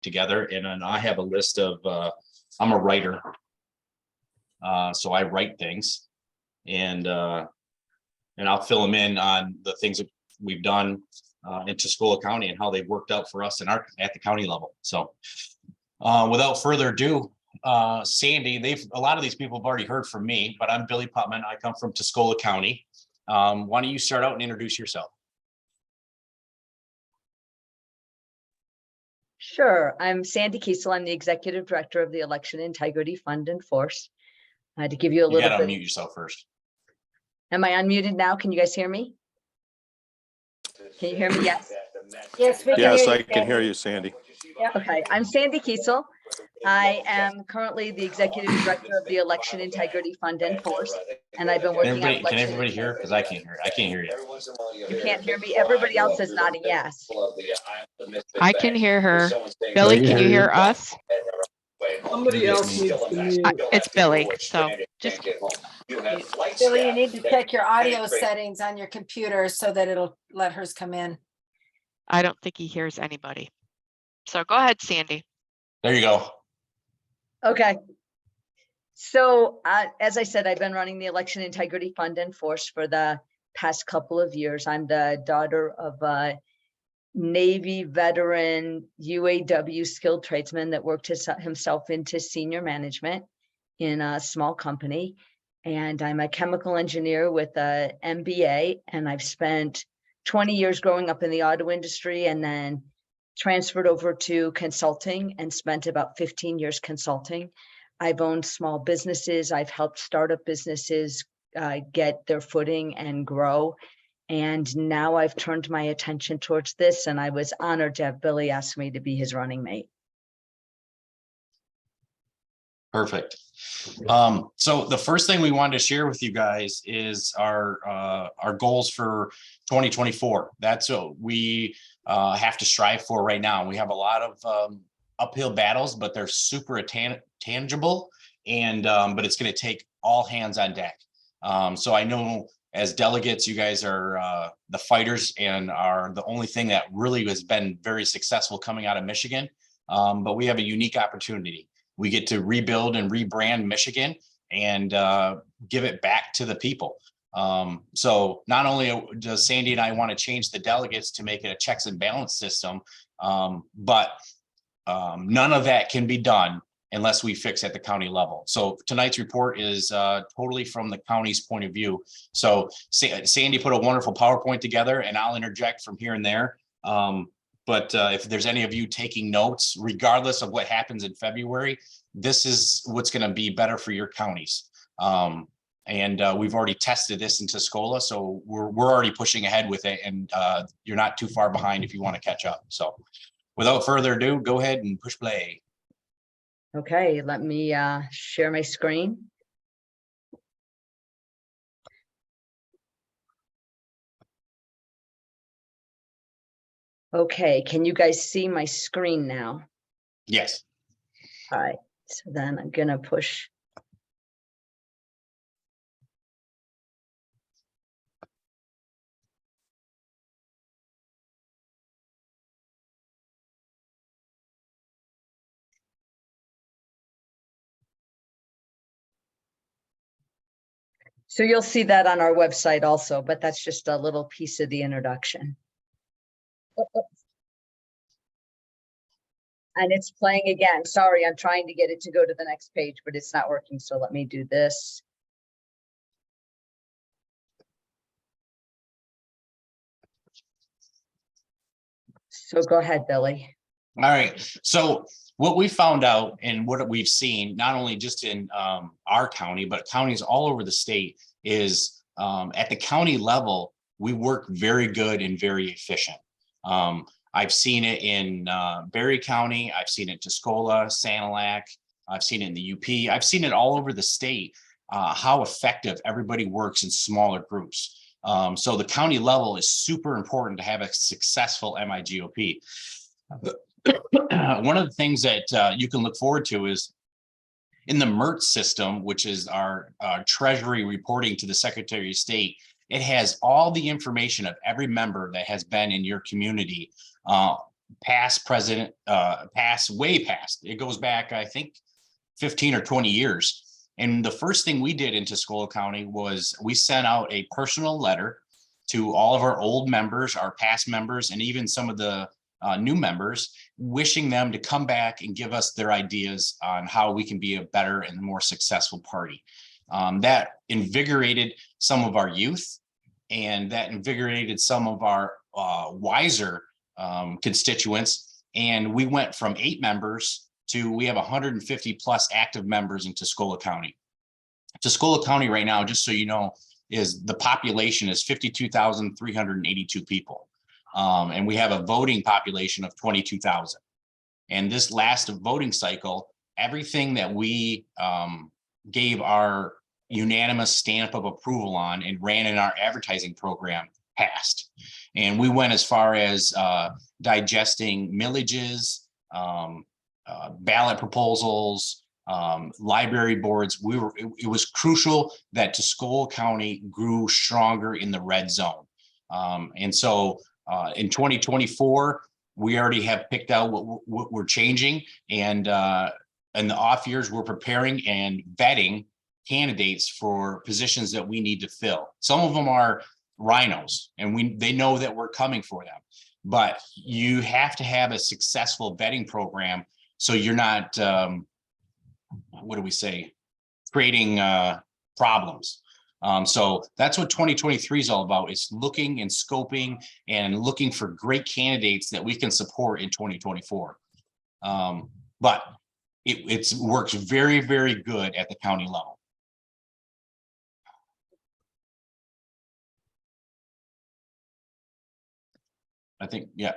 together, and then I have a list of, I'm a writer. So I write things, and I'll fill them in on the things that we've done in Tuscola County and how they've worked out for us at the county level. So without further ado, Sandy, a lot of these people have already heard from me, but I'm Billy Putman. I come from Tuscola County. Why don't you start out and introduce yourself? Sure. I'm Sandy Kiesel. I'm the Executive Director of the Election Integrity Fund and Force. To give you a You little gotta bit. unmute yourself first. Am I unmuted now? Can you guys hear me? Can you hear me? Yes. Yes, we can Yes, hear I you, can hear Sandy. you, Sandy. Okay. I'm Sandy Kiesel. I am currently the Executive Director of the Election Integrity Fund and Force, and I've been working on Can election. everybody hear? Because I can't hear. I can't hear you. You can't hear me. Everybody else is nodding yes. I can hear her. Billy, can you hear us? Somebody else needs to mute. It's Billy, so just Billy, you need to check your audio settings on your computer so that it'll let hers come in. I don't think he hears anybody. So go ahead, Sandy. There you go. Okay. So as I said, I've been running the Election Integrity Fund and Force for the past couple of years. I'm the daughter of a Navy veteran UAW skilled tradesman that worked himself into senior management in a small company. And I'm a chemical engineer with a MBA, and I've spent 20 years growing up in the auto industry and then transferred over to consulting and spent about 15 years consulting. I've owned small businesses. I've helped startup businesses get their footing and grow. And now I've turned my attention towards this, and I was honored to have Billy ask me to be his running mate. Perfect. So the first thing we wanted to share with you guys is our goals for 2024. That's what we have to strive for right now. We have a lot of uphill battles, but they're super tangible, and but it's going to take all hands on deck. So I know as delegates, you guys are the fighters and are the only thing that really has been very successful coming out of Michigan. But we have a unique opportunity. We get to rebuild and rebrand Michigan and give it back to the people. So not only does Sandy and I want to change the delegates to make it a checks and balance system, but none of that can be done unless we fix at the county level. So tonight's report is totally from the county's point of view. So Sandy put a wonderful PowerPoint together, and I'll interject from here and there. But if there's any of you taking notes, regardless of what happens in February, this is what's going to be better for your counties. And we've already tested this in Tuscola, so we're already pushing ahead with it, and you're not too far behind if you want to catch up. So without further ado, go ahead and push play. Okay, let me share my screen. Okay, can you guys see my screen now? Yes. All right, so then I'm gonna push. So you'll see that on our website also, but that's just a little piece of the introduction. And it's playing again. Sorry, I'm trying to get it to go to the next page, but it's not working. So let me do this. So go ahead, Billy. All right. So what we found out and what we've seen, not only just in our county, but counties all over the state, is at the county level, we work very good and very efficient. I've seen it in Berry County. I've seen it in Tuscola, Sanilac. I've seen it in the UP. I've seen it all over the state, how effective everybody works in smaller groups. So the county level is super important to have a successful MIGOP. One of the things that you can look forward to is in the MERT system, which is our treasury reporting to the Secretary of State. It has all the information of every member that has been in your community past president, way past. It goes back, I think, 15 or 20 years. And the first thing we did in Tuscola County was we sent out a personal letter to all of our old members, our past members, and even some of the new members, wishing them to come back and give us their ideas on how we can be a better and more successful party. That invigorated some of our youth, and that invigorated some of our wiser constituents. And we went from 8 members to we have 150 plus active members in Tuscola County. Tuscola County right now, just so you know, is the population is 52,382 people. And we have a voting population of 22,000. And this last voting cycle, everything that we gave our unanimous stamp of approval on and ran in our advertising program passed. And we went as far as digesting millages, ballot proposals, library boards. It was crucial that Tuscola County grew stronger in the red zone. And so in 2024, we already have picked out what we're changing, and in the off years, we're preparing and vetting candidates for positions that we need to fill. Some of them are rhinos, and they know that we're coming for them, but you have to have a successful vetting program so you're not, what do we say, creating problems. So that's what 2023 is all about. It's looking and scoping and looking for great candidates that we can support in 2024. But it works very, very good at the county level. I think, yeah,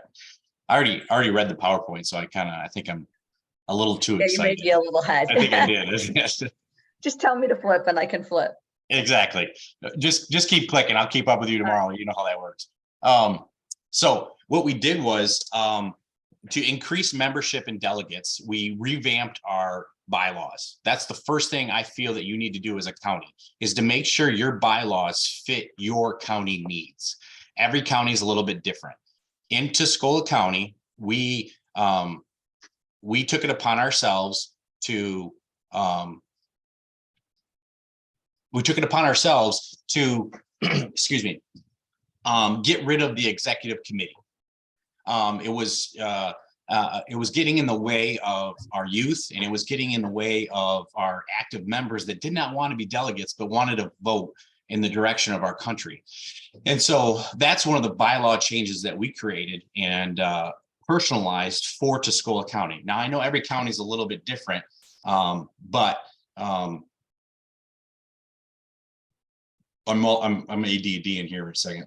I already read the PowerPoint, so I think I'm a little too Yeah, you excited. may be a little ahead. I think I did. Just tell me to flip and I can flip. Exactly. Just keep clicking. I'll keep up with you tomorrow. You know how that works. So what we did was to increase membership and delegates, we revamped our bylaws. That's the first thing I feel that you need to do as a county, is to make sure your bylaws fit your county needs. Every county is a little bit different. In Tuscola County, we took it upon ourselves to excuse me, get rid of the executive committee. It was getting in the way of our youth, and it was getting in the way of our active members that did not want to be delegates, but wanted to vote in the direction of our country. And so that's one of the bylaw changes that we created and personalized for Tuscola County. Now, I know every county is a little bit different, but I'm ADD in here for a second.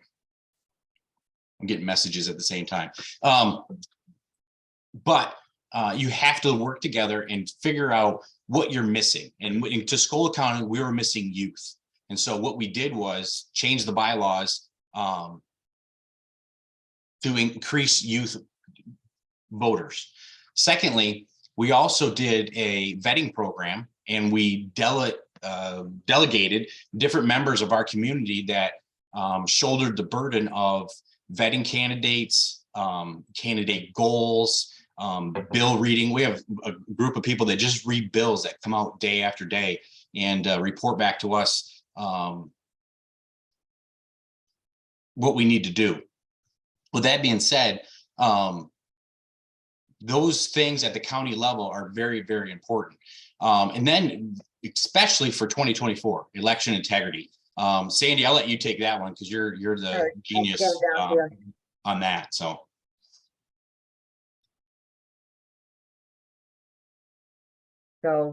I'm getting messages at the same time. But you have to work together and figure out what you're missing. And in Tuscola County, we were missing youth. And so what we did was change the bylaws to increase youth voters. Secondly, we also did a vetting program, and we delegated different members of our community that shouldered the burden of vetting candidates, candidate goals, bill reading. We have a group of people that just read bills that come out day after day and report back to us what we need to do. With that being said, those things at the county level are very, very important. And then especially for 2024 election integrity. Sandy, I'll let you take that one because you're the genius on that. So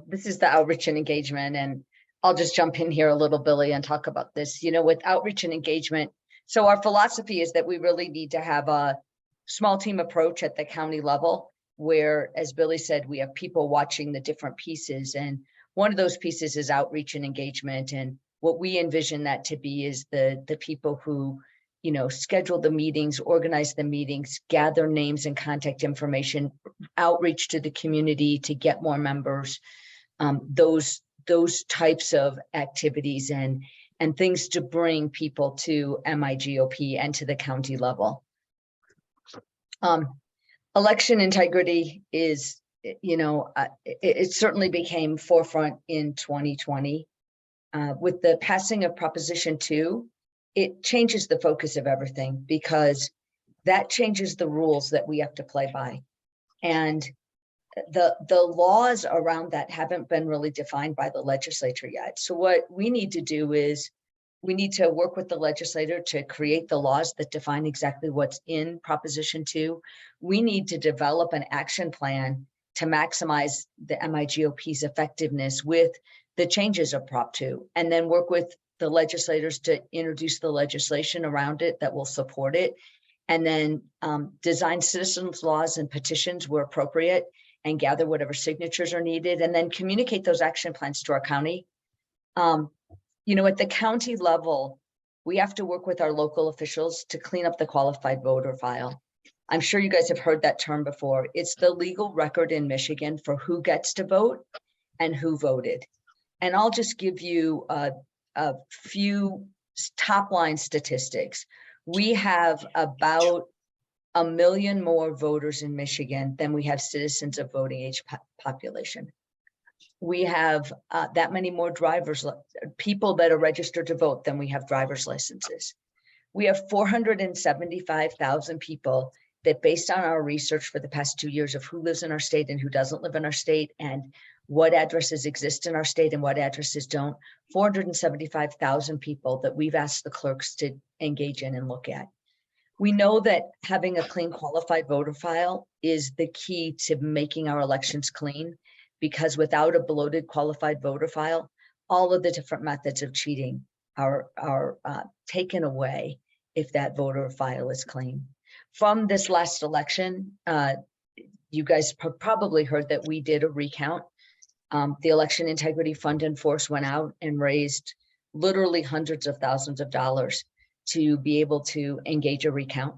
this is the outreach and engagement, and I'll just jump in here a little, Billy, and talk about this. You know, with outreach and engagement, so our philosophy is that we really need to have a small team approach at the county level, where, as Billy said, we have people watching the different pieces. And one of those pieces is outreach and engagement. And what we envision that to be is the people who, you know, schedule the meetings, organize the meetings, gather names and contact information, outreach to the community to get more members, those types of activities and things to bring people to MIGOP and to the county level. election integrity is, it certainly became forefront in 2020. With the passing of Proposition 2, it changes the focus of everything because that changes the rules that we have to play by. And the laws around that haven't been really defined by the legislature yet. So what we need to do is we need to work with the legislator to create the laws that define exactly what's in Proposition 2. We need to develop an action plan to maximize the MIGOP's effectiveness with the changes of Prop 2, and then work with the legislators to introduce the legislation around it that will support it, and then design citizens' laws and petitions where appropriate and gather whatever signatures are needed, and then communicate those action plans to our county. At the county level, we have to work with our local officials to clean up the qualified voter file. I'm sure you guys have heard that term before. It's the legal record in Michigan for who gets to vote and who voted. And I'll just give you a few top line statistics. We have about 1 million more voters in Michigan than we have citizens of voting age population. We have that many more people that are registered to vote than we have driver's licenses. We have 475,000 people that, based on our research for the past 2 years of who lives in our state and who doesn't live in our state and what addresses exist in our state and what addresses don't, 475,000 people that we've asked the clerks to engage in and look at. We know that having a clean qualified voter file is the key to making our elections clean, because without a bloated qualified voter file, all of the different methods of cheating are taken away if that voter file is clean. From this last election, you guys probably heard that we did a recount. The Election Integrity Fund and Force went out and raised literally hundreds of thousands of dollars to be able to engage a recount.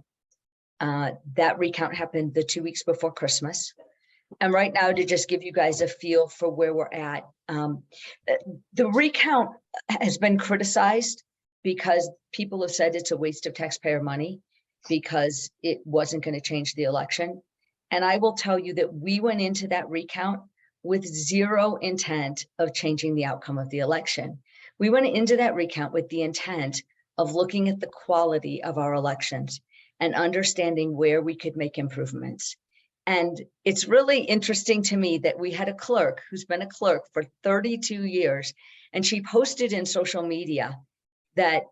That recount happened the 2 weeks before Christmas. And right now, to just give you guys a feel for where we're at, the recount has been criticized because people have said it's a waste of taxpayer money because it wasn't going to change the election. And I will tell you that we went into that recount with zero intent of changing the outcome of the election. We went into that recount with the intent of looking at the quality of our elections and understanding where we could make improvements. And it's really interesting to me that we had a clerk who's been a clerk for 32 years, and she posted in social media that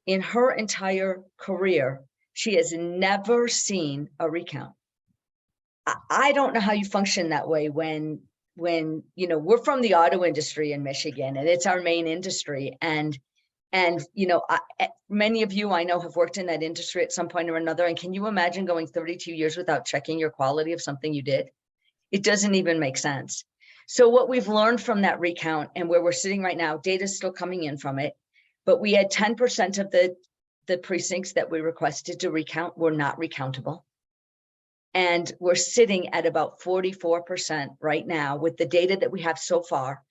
in her entire career, she has never seen a recount. I don't know how you function that way when we're from the auto industry in Michigan and it's our main industry. And many of you I know have worked in that industry at some point or another. And can you imagine going 32 years without checking your quality of something you did? It doesn't even make sense. So what we've learned from that recount and where we're sitting right now, data is still coming in from it, but we had 10% of the precincts that we requested to recount were not recountable. And we're sitting at about 44% right now with the data that we have so far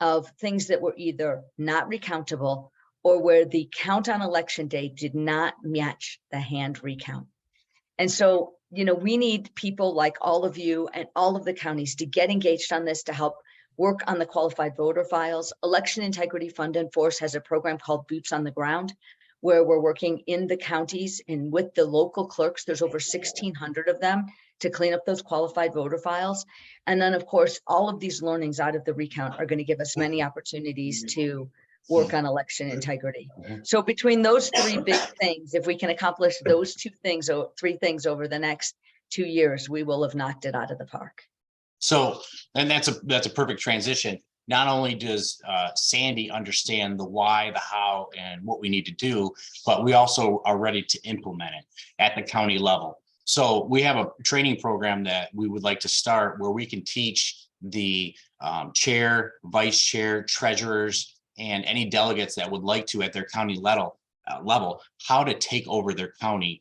of things that were either not recountable or where the count on election day did not match the hand recount. And so, we need people like all of you and all of the counties to get engaged on this to help work on the qualified voter files. Election Integrity Fund and Force has a program called Boots on the Ground, where we're working in the counties and with the local clerks. There's over 1,600 of them to clean up those qualified voter files. And then, of course, all of these learnings out of the recount are going to give us many opportunities to work on election integrity. So between those three big things, if we can accomplish those three things over the next 2 years, we will have knocked it out of the park. So, and that's a perfect transition. Not only does Sandy understand the why, the how, and what we need to do, but we also are ready to implement it at the county level. So we have a training program that we would like to start where we can teach the chair, vice chair, treasurers, and any delegates that would like to at their county level how to take over their county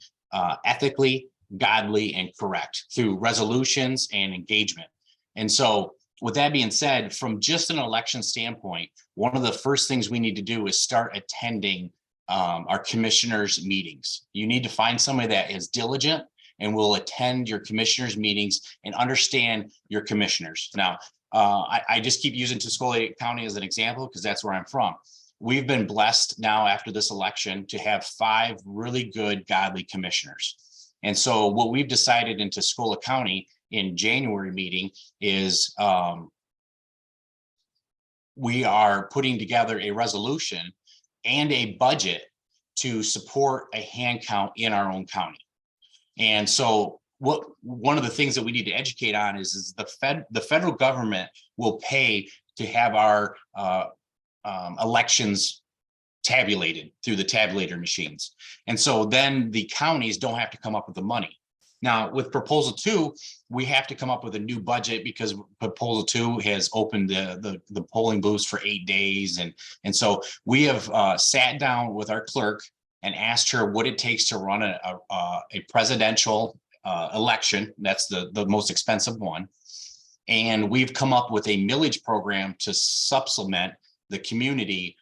ethically, godly, and correct through resolutions and engagement. And so with that being said, from just an election standpoint, one of the first things we need to do is start attending our commissioners' meetings. You need to find somebody that is diligent and will attend your commissioners meetings and understand your commissioners. Now, I just keep using Tuscola County as an example because that's where I'm from. We've been blessed now after this election to have 5 really good godly commissioners. And so what we've decided in Tuscola County in January meeting is we are putting together a resolution and a budget to support a hand count in our own county. And so one of the things that we need to educate on is the federal government will pay to have our elections tabulated through the tabulator machines. And so then the counties don't have to come up with the money. Now with proposal 2, we have to come up with a new budget because proposal 2 has opened the polling booths for 8 days. And so we have sat down with our clerk and asked her what it takes to run a presidential election. That's the most expensive one. And we've come up with a millage program to supplement the community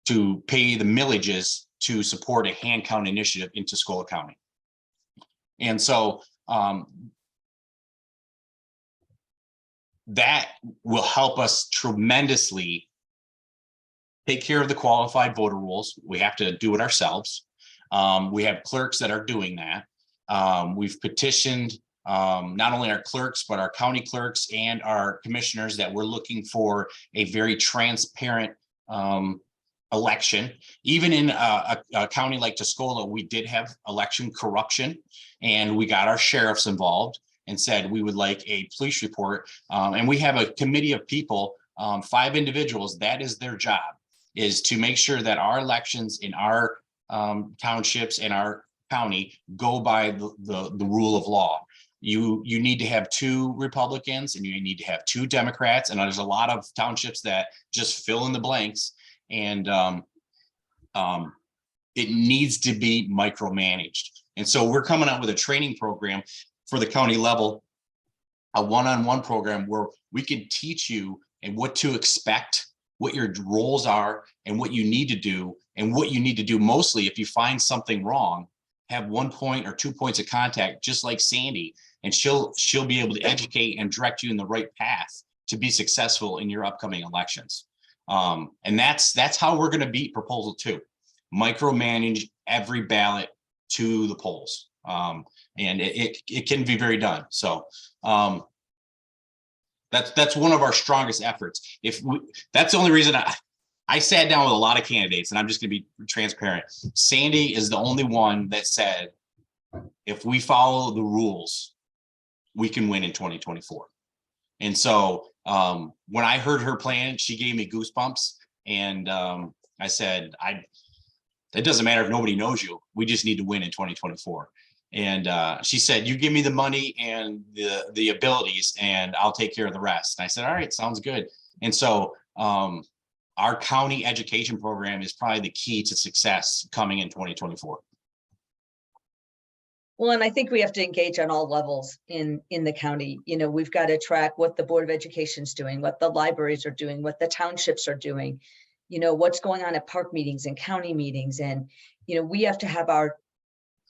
to pay the millages to support a hand count initiative in Tuscola County. And so that will help us tremendously take care of the qualified voter rolls. We have to do it ourselves. We have clerks that are doing that. We've petitioned not only our clerks, but our county clerks and our commissioners that we're looking for a very transparent election. Even in a county like Tuscola, we did have election corruption, and we got our sheriffs involved and said we would like a police report. And we have a committee of people, 5 individuals, that is their job, is to make sure that our elections in our townships and our county go by the rule of law. You need to have 2 Republicans and you need to have 2 Democrats. And there's a lot of townships that just fill in the blanks. And it needs to be micromanaged. And so we're coming up with a training program for the county level, a one-on-one program where we can teach you and what to expect, what your roles are and what you need to do, and what you need to do mostly if you find something wrong, have 1 point or 2 points of contact, just like Sandy, and she'll be able to educate and direct you in the right path to be successful in your upcoming elections. And that's how we're going to beat proposal 2, micromanage every ballot to the polls. And it can be very done. So that's one of our strongest efforts. That's the only reason I sat down with a lot of candidates, and I'm just going to be transparent. Sandy is the only one that said, if we follow the rules, we can win in 2024. And so when I heard her plan, she gave me goosebumps. And I said, it doesn't matter if nobody knows you. We just need to win in 2024. And she said, you give me the money and the abilities and I'll take care of the rest. And I said, all right, sounds good. And so our county education program is probably the key to success coming in 2024. Well, and I think we have to engage on all levels in the county. You know, we've got to track what the Board of Education is doing, what the libraries are doing, what the townships are doing, you know, what's going on at park meetings and county meetings. And, you know, we have to have our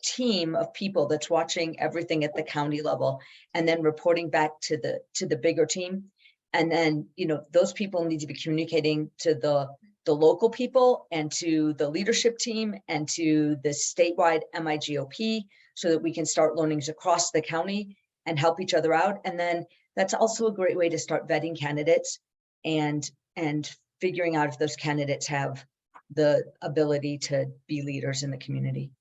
team of people that's watching everything at the county level and then reporting back to the bigger team. And then, you know, those people need to be communicating to the local people and to the leadership team and to the statewide MIGOP, so that we can start learnings across the county and help each other out. And then that's also a great way to start vetting candidates and figuring out if those candidates have the ability to be leaders in the community.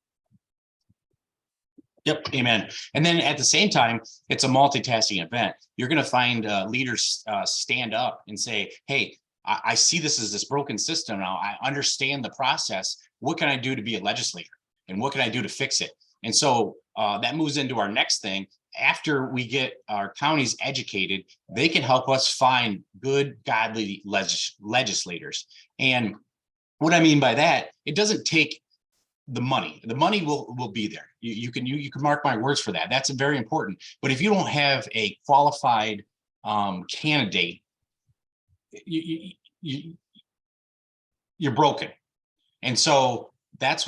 Yep, amen. And then at the same time, it's a multitasking event. You're going to find leaders stand up and say, hey, I see this as this broken system now. I understand the process. What can I do to be a legislator? And what can I do to fix it? And so that moves into our next thing. After we get our counties educated, they can help us find good, godly legislators. And what I mean by that, it doesn't take the money. The money will be there. You can mark my words for that. That's very important. But if you don't have a qualified candidate, you're broken. And so that's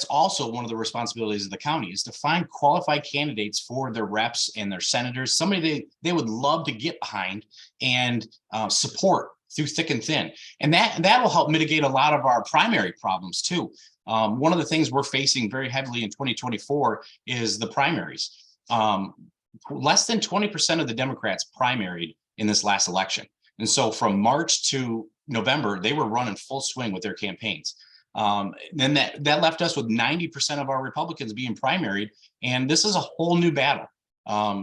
also one of the responsibilities of the county, is to find qualified candidates for their reps and their senators, somebody they would love to get behind and support through thick and thin. And that will help mitigate a lot of our primary problems too. One of the things we're facing very heavily in 2024 is the primaries. Less than 20% of the Democrats primaried in this last election. And so from March to November, they were running full swing with their campaigns. Then that left us with 90% of our Republicans being primaried. And this is a whole new battle.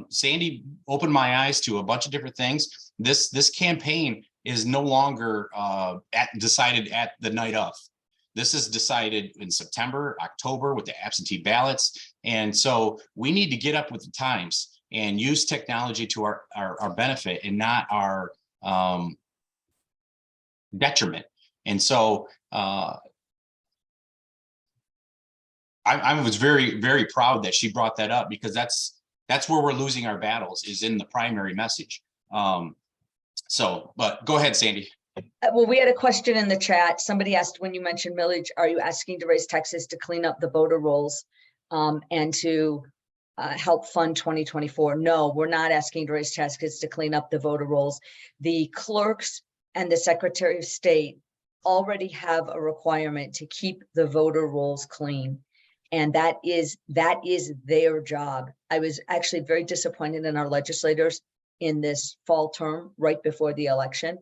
Sandy opened my eyes to a bunch of different things. This campaign is no longer decided at the night of. This is decided in September, October with the absentee ballots. And so we need to get up with the times and use technology to our benefit and not our detriment. And so I was very, very proud that she brought that up, because that's where we're losing our battles, is in the primary message. But go ahead, Sandy. Well, we had a question in the chat. Somebody asked, when you mentioned millage, are you asking to raise taxes to clean up the voter rolls and to help fund 2024? No, we're not asking to raise taxes to clean up the voter rolls. The clerks and the Secretary of State already have a requirement to keep the voter rolls clean. And that is their job. I was actually very disappointed in our legislators in this fall term, right before the election.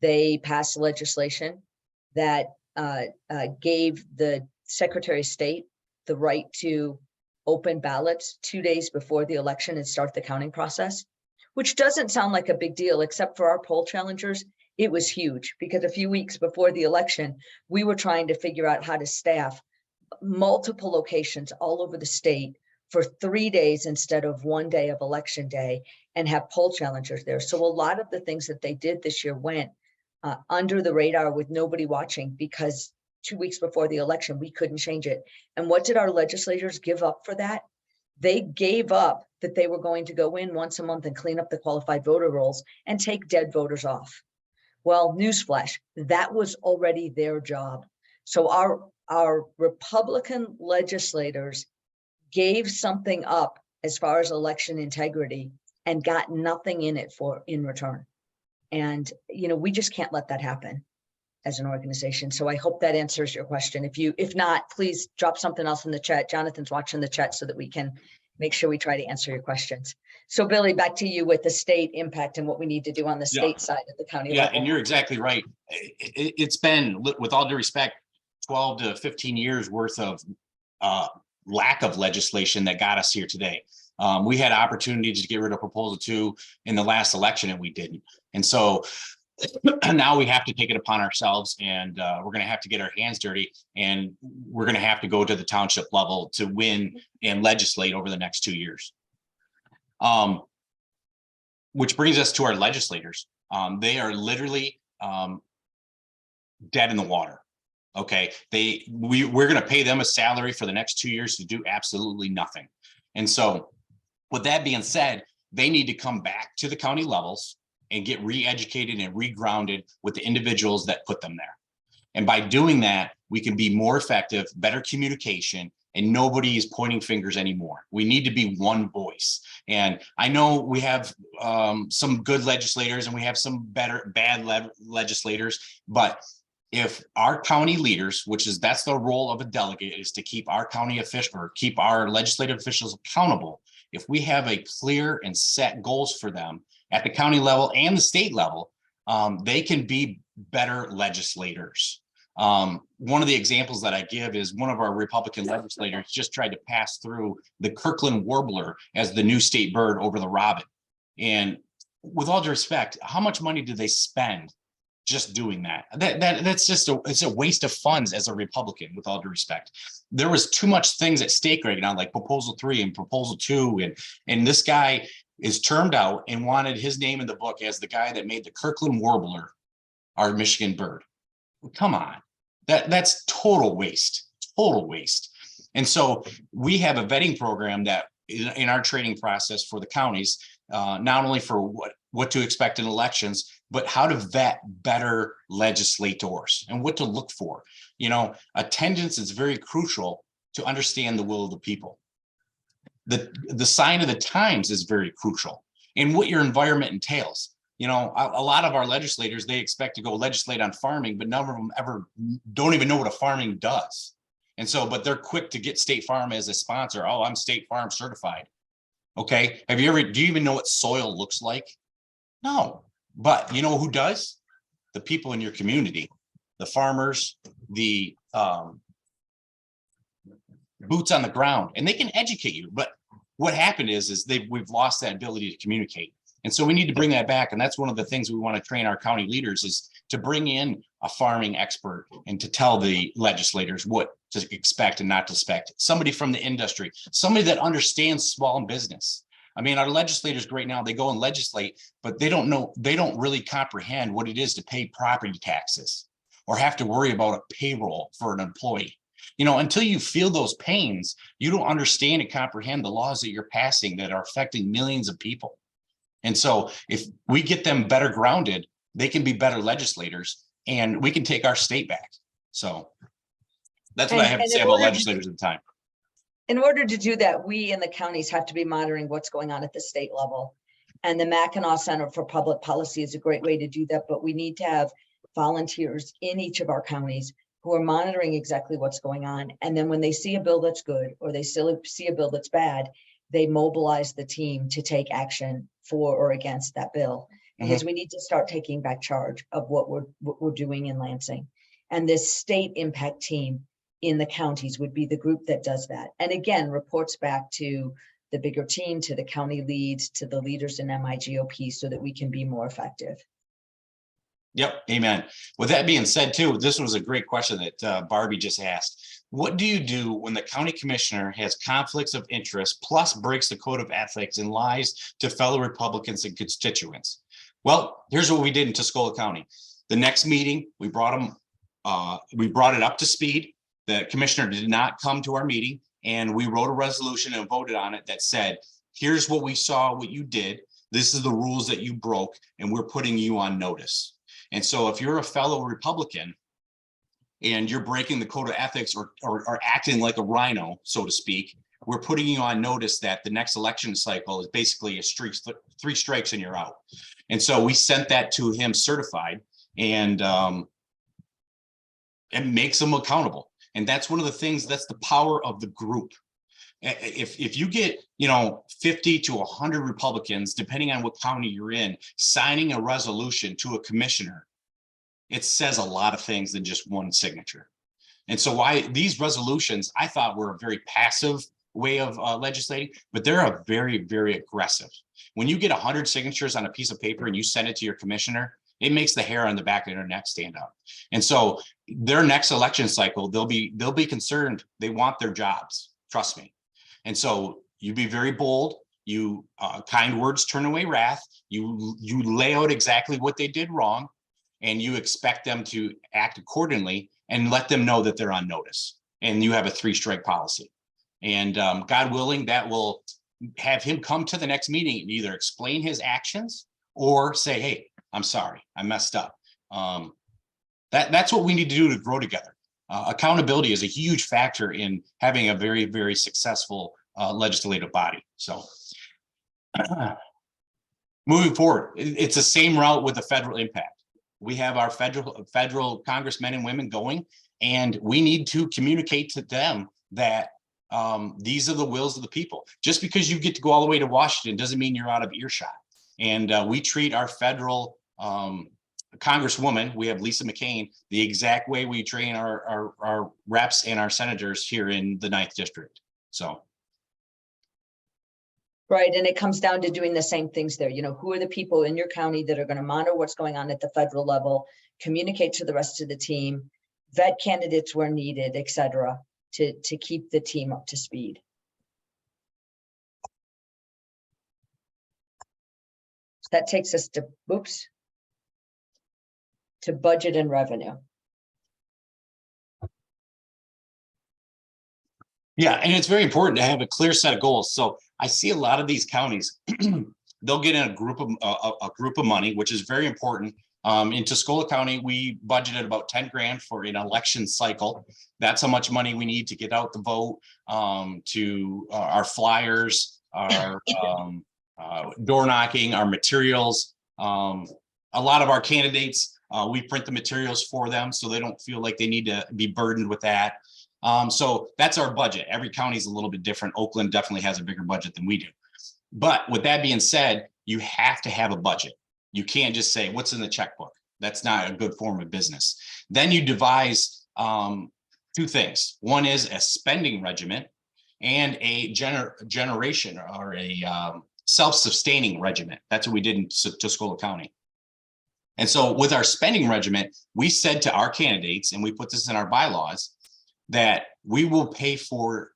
They passed legislation that gave the Secretary of State the right to open ballots 2 days before the election and start the counting process, which doesn't sound like a big deal, except for our poll challengers. It was huge, because a few weeks before the election, we were trying to figure out how to staff multiple locations all over the state for 3 days instead of 1 day of election day, and have poll challengers there. So a lot of the things that they did this year went under the radar with nobody watching, because 2 weeks before the election, we couldn't change it. And what did our legislators give up for that? They gave up that they were going to go in once a month and clean up the qualified voter rolls and take dead voters off. Well, newsflash, that was already their job. So our Republican legislators gave something up as far as election integrity and got nothing in return. And, we just can't let that happen as an organization. So I hope that answers your question. If not, please drop something else in the chat. Jonathan's watching the chat so that we can make sure we try to answer your questions. So Billy, back to you with the state impact and what we need to do on the state side of the county level. And you're exactly right. It's been, with all due respect, 12 to 15 years worth of lack of legislation that got us here today. We had opportunities to get rid of Proposal 2 in the last election, and we didn't. And so now we have to take it upon ourselves, and we're going to have to get our hands dirty, and we're going to have to go to the township level to win and legislate over the next 2 years. Which brings us to our legislators. They are literally dead in the water. Okay, we're going to pay them a salary for the next 2 years to do absolutely nothing. And so with that being said, they need to come back to the county levels and get re-educated and re-grounded with the individuals that put them there. And by doing that, we can be more effective, better communication, and nobody is pointing fingers anymore. We need to be one voice. And I know we have some good legislators and we have some bad legislators, but if our county leaders, that's the role of a delegate, is to keep our county official or keep our legislative officials accountable. If we have a clear and set goals for them at the county level and the state level, they can be better legislators. One of the examples that I give is one of our Republican legislators just tried to pass through the Kirkland warbler as the new state bird over the robin. And with all due respect, how much money do they spend just doing that? That's just it's a waste of funds as a Republican, with all due respect. There was too much things at stake right now, like Proposal 3 and Proposal 2, and this guy is termed out and wanted his name in the book as the guy that made the Kirkland warbler our Michigan bird. Come on, that's total waste. And so we have a vetting program that in our training process for the counties, not only for what to expect in elections, but how to vet better legislators and what to look for. You know, attendance is very crucial to understand the will of the people. The sign of the times is very crucial in what your environment entails. You know, a lot of our legislators, they expect to go legislate on farming, but none of them ever don't even know what a farming does. And so, but they're quick to get State Farm as a sponsor. Oh, I'm State Farm certified. Okay. Do you even know what soil looks like? No, but you know who does? The people in your community, the farmers, the boots on the ground, and they can educate you. But what happened is we've lost that ability to communicate. And so we need to bring that back. And that's one of the things we want to train our county leaders is to bring in a farming expert and to tell the legislators what to expect and not to expect. Somebody from the industry, somebody that understands small business. I mean, our legislators right now, they go and legislate, but they don't really comprehend what it is to pay property taxes or have to worry about a payroll for an employee. You know, until you feel those pains, you don't understand and comprehend the laws that you're passing that are affecting millions of people. And so if we get them better grounded, they can be better legislators and we can take our state back. So that's what I have to say about legislators at the time. In order to do that, we in the counties have to be monitoring what's going on at the state level. And the Mackinac Center for Public Policy is a great way to do that, but we need to have volunteers in each of our counties who are monitoring exactly what's going on. And then when they see a bill that's good, or they still see a bill that's bad, they mobilize the team to take action for or against that bill. Because we need to start taking back charge of what we're doing in Lansing. And this state impact team in the counties would be the group that does that. And again, reports back to the bigger team, to the county leads, to the leaders in MIGOP so that we can be more effective. Yep. Amen. With that being said, too, this was a great question that Barbie just asked. What do you do when the county commissioner has conflicts of interest, plus breaks the code of ethics and lies to fellow Republicans and constituents? Well, here's what we did in Tuscola County. The next meeting, we brought it up to speed. The commissioner did not come to our meeting, and we wrote a resolution and voted on it that said, here's what we saw, what you did. This is the rules that you broke, and we're putting you on notice. And so if you're a fellow Republican and you're breaking the code of ethics or acting like a rhino, so to speak, we're putting you on notice that the next election cycle is basically a three strikes and you're out. And so we sent that to him certified, and it makes them accountable. And that's one of the things, that's the power of the group. If you get, 50 to 100 Republicans, depending on what county you're in, signing a resolution to a commissioner, it says a lot of things than just one signature. And so why these resolutions, I thought, were a very passive way of legislating, but they're a very, very aggressive. When you get 100 signatures on a piece of paper and you send it to your commissioner, it makes the hair on the back of their neck stand up. And so their next election cycle, they'll be concerned. They want their jobs. Trust me. And so you be very bold. You kind words turn away wrath. You lay out exactly what they did wrong, and you expect them to act accordingly and let them know that they're on notice. And you have a 3-strike policy. And God willing, that will have him come to the next meeting and either explain his actions or say, hey, I'm sorry, I messed up. That's what we need to do to grow together. Accountability is a huge factor in having a very, very successful legislative body. So moving forward, it's the same route with the federal impact. We have our federal congressmen and women going, and we need to communicate to them that these are the wills of the people. Just because you get to go all the way to Washington doesn't mean you're out of earshot. And we treat our federal Congresswoman, we have Lisa McCain, the exact way we train our reps and our senators here in the 9th district. So. Right. And it comes down to doing the same things there. Who are the people in your county that are going to monitor what's going on at the federal level, communicate to the rest of the team, vet candidates where needed, et cetera, to keep the team up to speed. That takes us to, to budget and revenue. Yeah, and it's very important to have a clear set of goals. So I see a lot of these counties, they'll get in a group of money, which is very important. In Tuscola County, we budgeted about 10 grand for an election cycle. That's how much money we need to get out the vote, to our flyers, our door knocking, our materials. A lot of our candidates, we print the materials for them so they don't feel like they need to be burdened with that. So that's our budget. Every county is a little bit different. Oakland definitely has a bigger budget than we do. But with that being said, you have to have a budget. You can't just say what's in the checkbook. That's not a good form of business. Then you devise two things. One is a spending regimen and a generation or a self-sustaining regimen. That's what we did in Tuscola County. And so with our spending regimen, we said to our candidates, and we put this in our bylaws, that we will pay for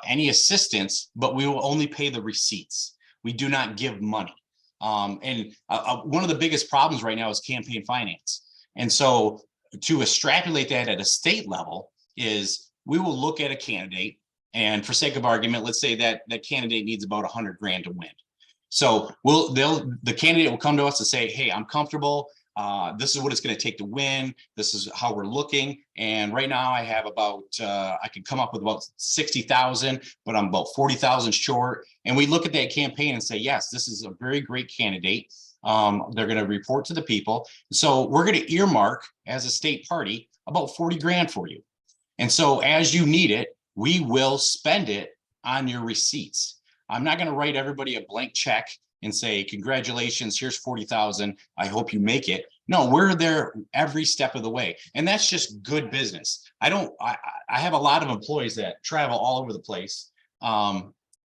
any assistance, but we will only pay the receipts. We do not give money. And one of the biggest problems right now is campaign finance. And so to extrapolate that at a state level is we will look at a candidate, and for sake of argument, let's say that that candidate needs about 100 grand to win. So the candidate will come to us and say, hey, I'm comfortable. This is what it's going to take to win. This is how we're looking. And right now I have about, I can come up with about 60,000, but I'm about 40,000 short. And we look at that campaign and say, yes, this is a very great candidate. They're going to report to the people. So we're going to earmark as a state party about 40 grand for you. And so as you need it, we will spend it on your receipts. I'm not going to write everybody a blank check and say, congratulations, here's 40,000. I hope you make it. No, we're there every step of the way. And that's just good business. I have a lot of employees that travel all over the place. And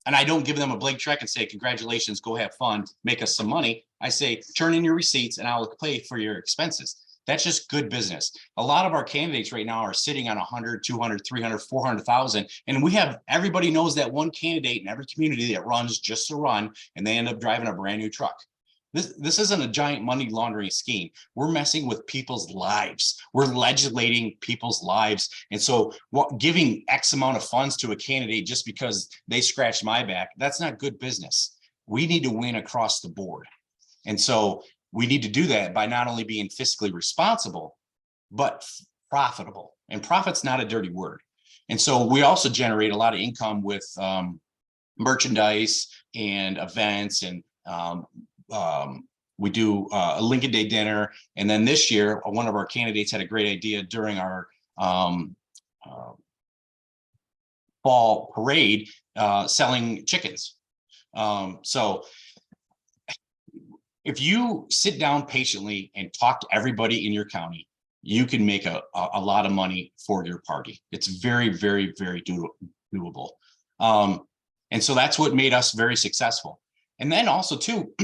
I don't give them a blank check and say, congratulations, go have fun, make us some money. I say, turn in your receipts and I'll pay for your expenses. That's just good business. A lot of our candidates right now are sitting on 100, 200, 300, 400,000. And we have, everybody knows that one candidate in every community that runs just to run, and they end up driving a brand new truck. This isn't a giant money laundering scheme. We're messing with people's lives. We're legislating people's lives. And so giving X amount of funds to a candidate just because they scratched my back, that's not good business. We need to win across the board. And so we need to do that by not only being fiscally responsible, but profitable. And profit's not a dirty word. And so we also generate a lot of income with merchandise and events. And we do a Lincoln Day dinner. And then this year, one of our candidates had a great idea during our fall parade, selling chickens. So if you sit down patiently and talk to everybody in your county, you can make a lot of money for your party. It's very, very, very doable. And so that's what made us very successful. And then also too,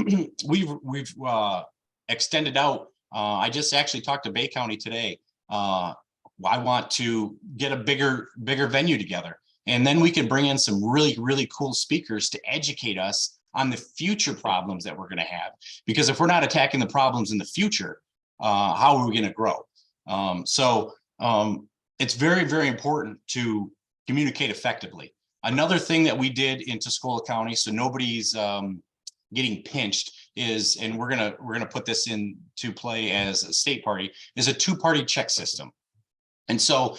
we've extended out. I just actually talked to Bay County today. I want to get a bigger venue together. And then we can bring in some really, really cool speakers to educate us on the future problems that we're going to have. Because if we're not attacking the problems in the future, how are we going to grow? It's very, very important to communicate effectively. Another thing that we did in Tuscola County, so nobody's getting pinched, is, and we're gonna put this into play as a state party, is a two-party check system. And so,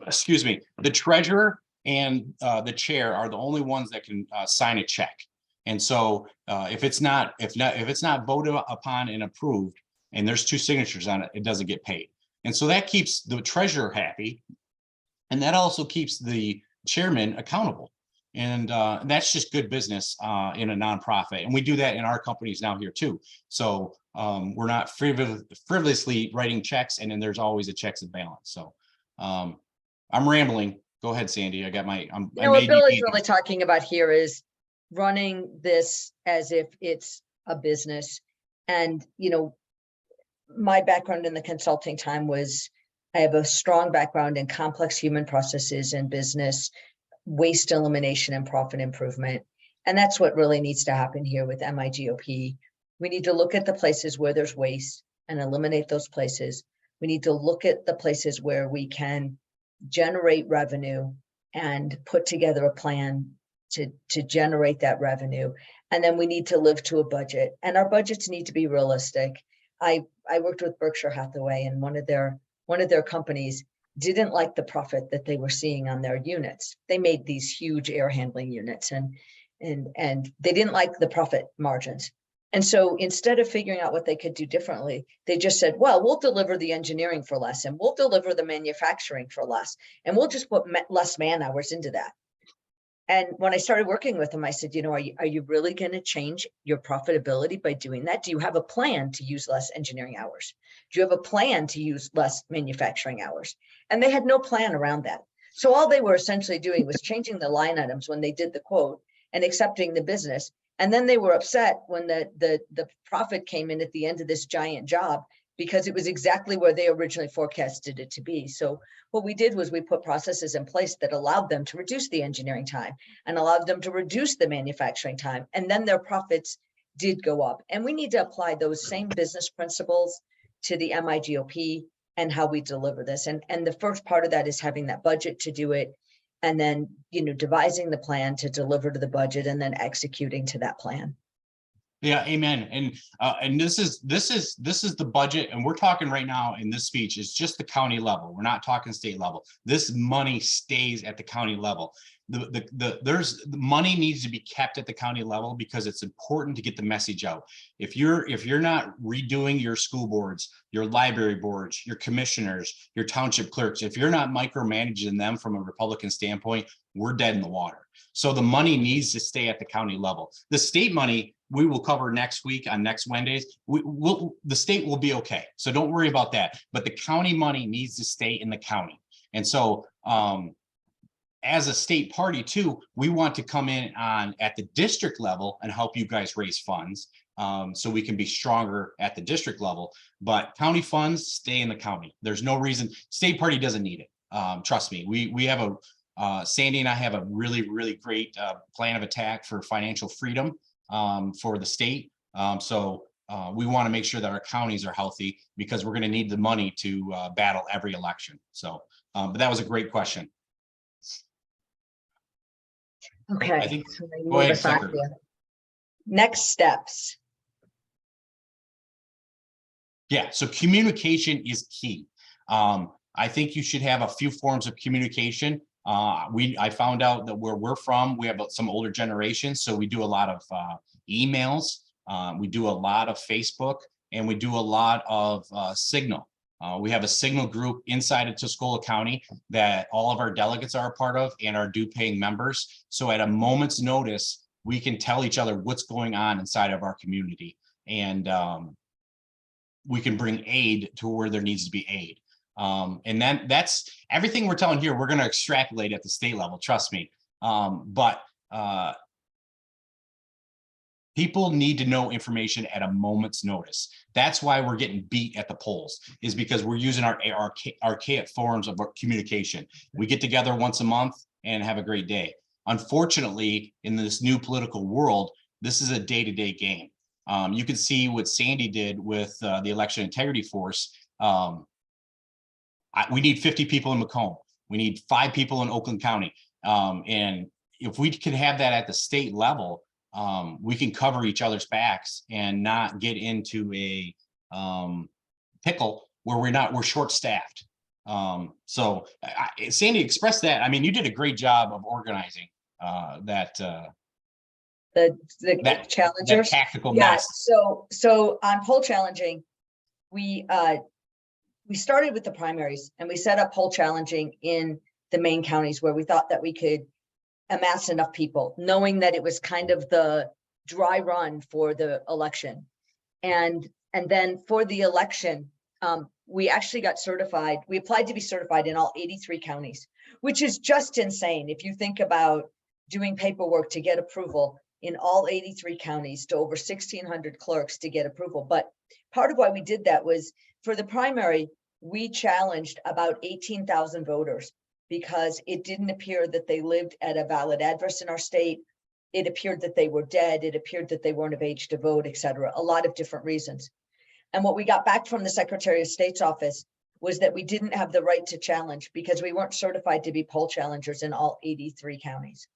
excuse me, the treasurer and the chair are the only ones that can sign a check. And so if it's not voted upon and approved, and there's two signatures on it, it doesn't get paid. And so that keeps the treasurer happy. And that also keeps the chairman accountable. And that's just good business in a nonprofit. And we do that in our companies now here too. So we're not frivolously writing checks, and then there's always a checks and balance. So I'm rambling. Go ahead, Sandy. I got my, what Bill is really talking about here is running this as if it's a business. And, my background in the consulting time was, I have a strong background in complex human processes and business, waste elimination and profit improvement. And that's what really needs to happen here with MIGOP. We need to look at the places where there's waste and eliminate those places. We need to look at the places where we can generate revenue and put together a plan to generate that revenue. And then we need to live to a budget, and our budgets need to be realistic. I worked with Berkshire Hathaway, and one of their companies didn't like the profit that they were seeing on their units. They made these huge air handling units, and they didn't like the profit margins. And so instead of figuring out what they could do differently, they just said, well, we'll deliver the engineering for less, and we'll deliver the manufacturing for less, and we'll just put less man hours into that. And when I started working with them, I said, are you really going to change your profitability by doing that? Do you have a plan to use less engineering hours? Do you have a plan to use less manufacturing hours? And they had no plan around that. So all they were essentially doing was changing the line items when they did the quote and accepting the business. And then they were upset when the profit came in at the end of this giant job, because it was exactly where they originally forecasted it to be. So what we did was we put processes in place that allowed them to reduce the engineering time and allowed them to reduce the manufacturing time. And then their profits did go up. And we need to apply those same business principles to the MIGOP and how we deliver this. And the first part of that is having that budget to do it. And then, devising the plan to deliver to the budget and then executing to that plan. Yeah, amen. And this is the budget, and we're talking right now in this speech is just the county level. We're not talking state level. This money stays at the county level. The money needs to be kept at the county level because it's important to get the message out. If you're not redoing your school boards, your library boards, your commissioners, your township clerks, if you're not micromanaging them from a Republican standpoint, we're dead in the water. So the money needs to stay at the county level. The state money we will cover next week on next Wednesdays. The state will be okay. So don't worry about that. But the county money needs to stay in the county. And so as a state party too, we want to come in at the district level and help you guys raise funds so we can be stronger at the district level. But county funds stay in the county. There's no reason. State party doesn't need it. Trust me. We have Sandy and I have a really, really great plan of attack for financial freedom for the state. So we want to make sure that our counties are healthy because we're going to need the money to battle every election. So, but that was a great question. Okay. I think, so go ahead, us on Tucker. here. Next steps. Yeah, so communication is key. I think you should have a few forms of communication. I found out that where we're from, we have some older generations, so we do a lot of emails, we do a lot of Facebook, and we do a lot of Signal. We have a Signal group inside of Tuscola County that all of our delegates are a part of and are due paying members. So at a moment's notice, we can tell each other what's going on inside of our community, and we can bring aid to where there needs to be aid. And then that's everything we're telling here. We're going to extrapolate at the state level, trust me. But people need to know information at a moment's notice. That's why we're getting beat at the polls, is because we're using our archaic forms of communication. We get together once a month and have a great day. Unfortunately, in this new political world, this is a day-to-day game. You can see what Sandy did with the election integrity force. We need 50 people in Macomb. We need 5 people in Oakland County. And if we can have that at the state level, we can cover each other's backs and not get into a pickle where we're short-staffed. So Sandy, express that. I mean, you did a great job of organizing that challengers. that tactical Yeah. mess. So on poll challenging, we started with the primaries and we set up poll challenging in the main counties where we thought that we could amass enough people, knowing that it was kind of the dry run for the election. And then for the election, we actually got certified. We applied to be certified in all 83 counties, which is just insane. If you think about doing paperwork to get approval in all 83 counties to over 1,600 clerks to get approval. But part of why we did that was for the primary, we challenged about 18,000 voters because it didn't appear that they lived at a valid address in our state. It appeared that they were dead. It appeared that they weren't of age to vote, et cetera, a lot of different reasons. And what we got back from the Secretary of State's office was that we didn't have the right to challenge because we weren't certified to be poll challengers in all 83 counties.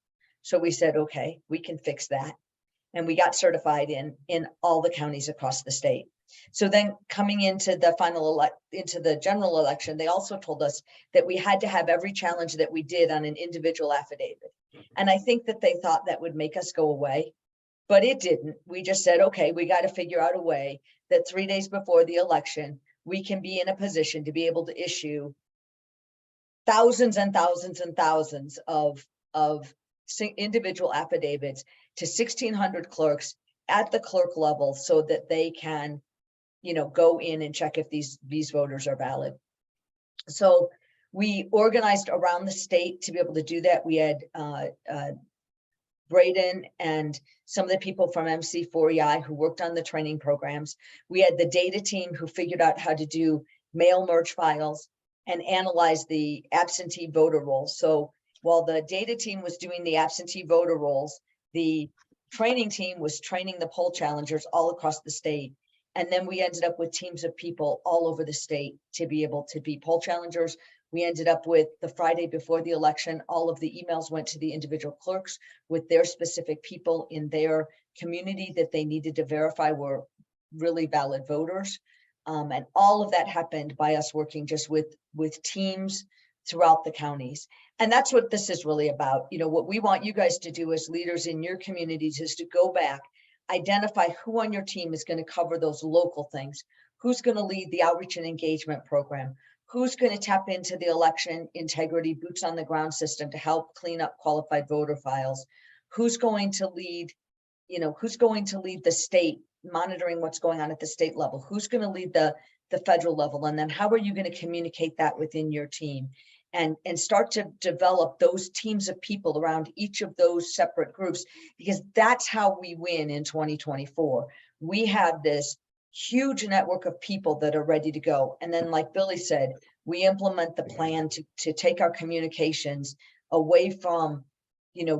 So we said, okay, we can fix that. And we got certified in all the counties across the state. So then coming into the general election, they also told us that we had to have every challenge that we did on an individual affidavit. And I think that they thought that would make us go away, but it didn't. We just said, okay, we got to figure out a way that 3 days before the election, we can be in a position to be able to issue thousands and thousands and thousands of individual affidavits to 1,600 clerks at the clerk level so that they can, go in and check if these voters are valid. So we organized around the state to be able to do that. We had Braden and some of the people from MC4EI who worked on the training programs. We had the data team who figured out how to do mail merge files and analyze the absentee voter rolls. So while the data team was doing the absentee voter rolls, the training team was training the poll challengers all across the state. And then we ended up with teams of people all over the state to be able to be poll challengers. We ended up with the Friday before the election, all of the emails went to the individual clerks with their specific people in their community that they needed to verify were really valid voters. And all of that happened by us working just with teams throughout the counties. And that's what this is really about. What we want you guys to do as leaders in your communities is to go back, identify who on your team is going to cover those local things, who's going to lead the outreach and engagement program, who's going to tap into the election integrity boots on the ground system to help clean up qualified voter files, who's going to lead the state monitoring what's going on at the state level, who's going to lead the federal level, and then how are you going to communicate that within your team and start to develop those teams of people around each of those separate groups, because that's how we win in 2024. We have this huge network of people that are ready to go. And then, like Billy said, we implement the plan to take our communications away from,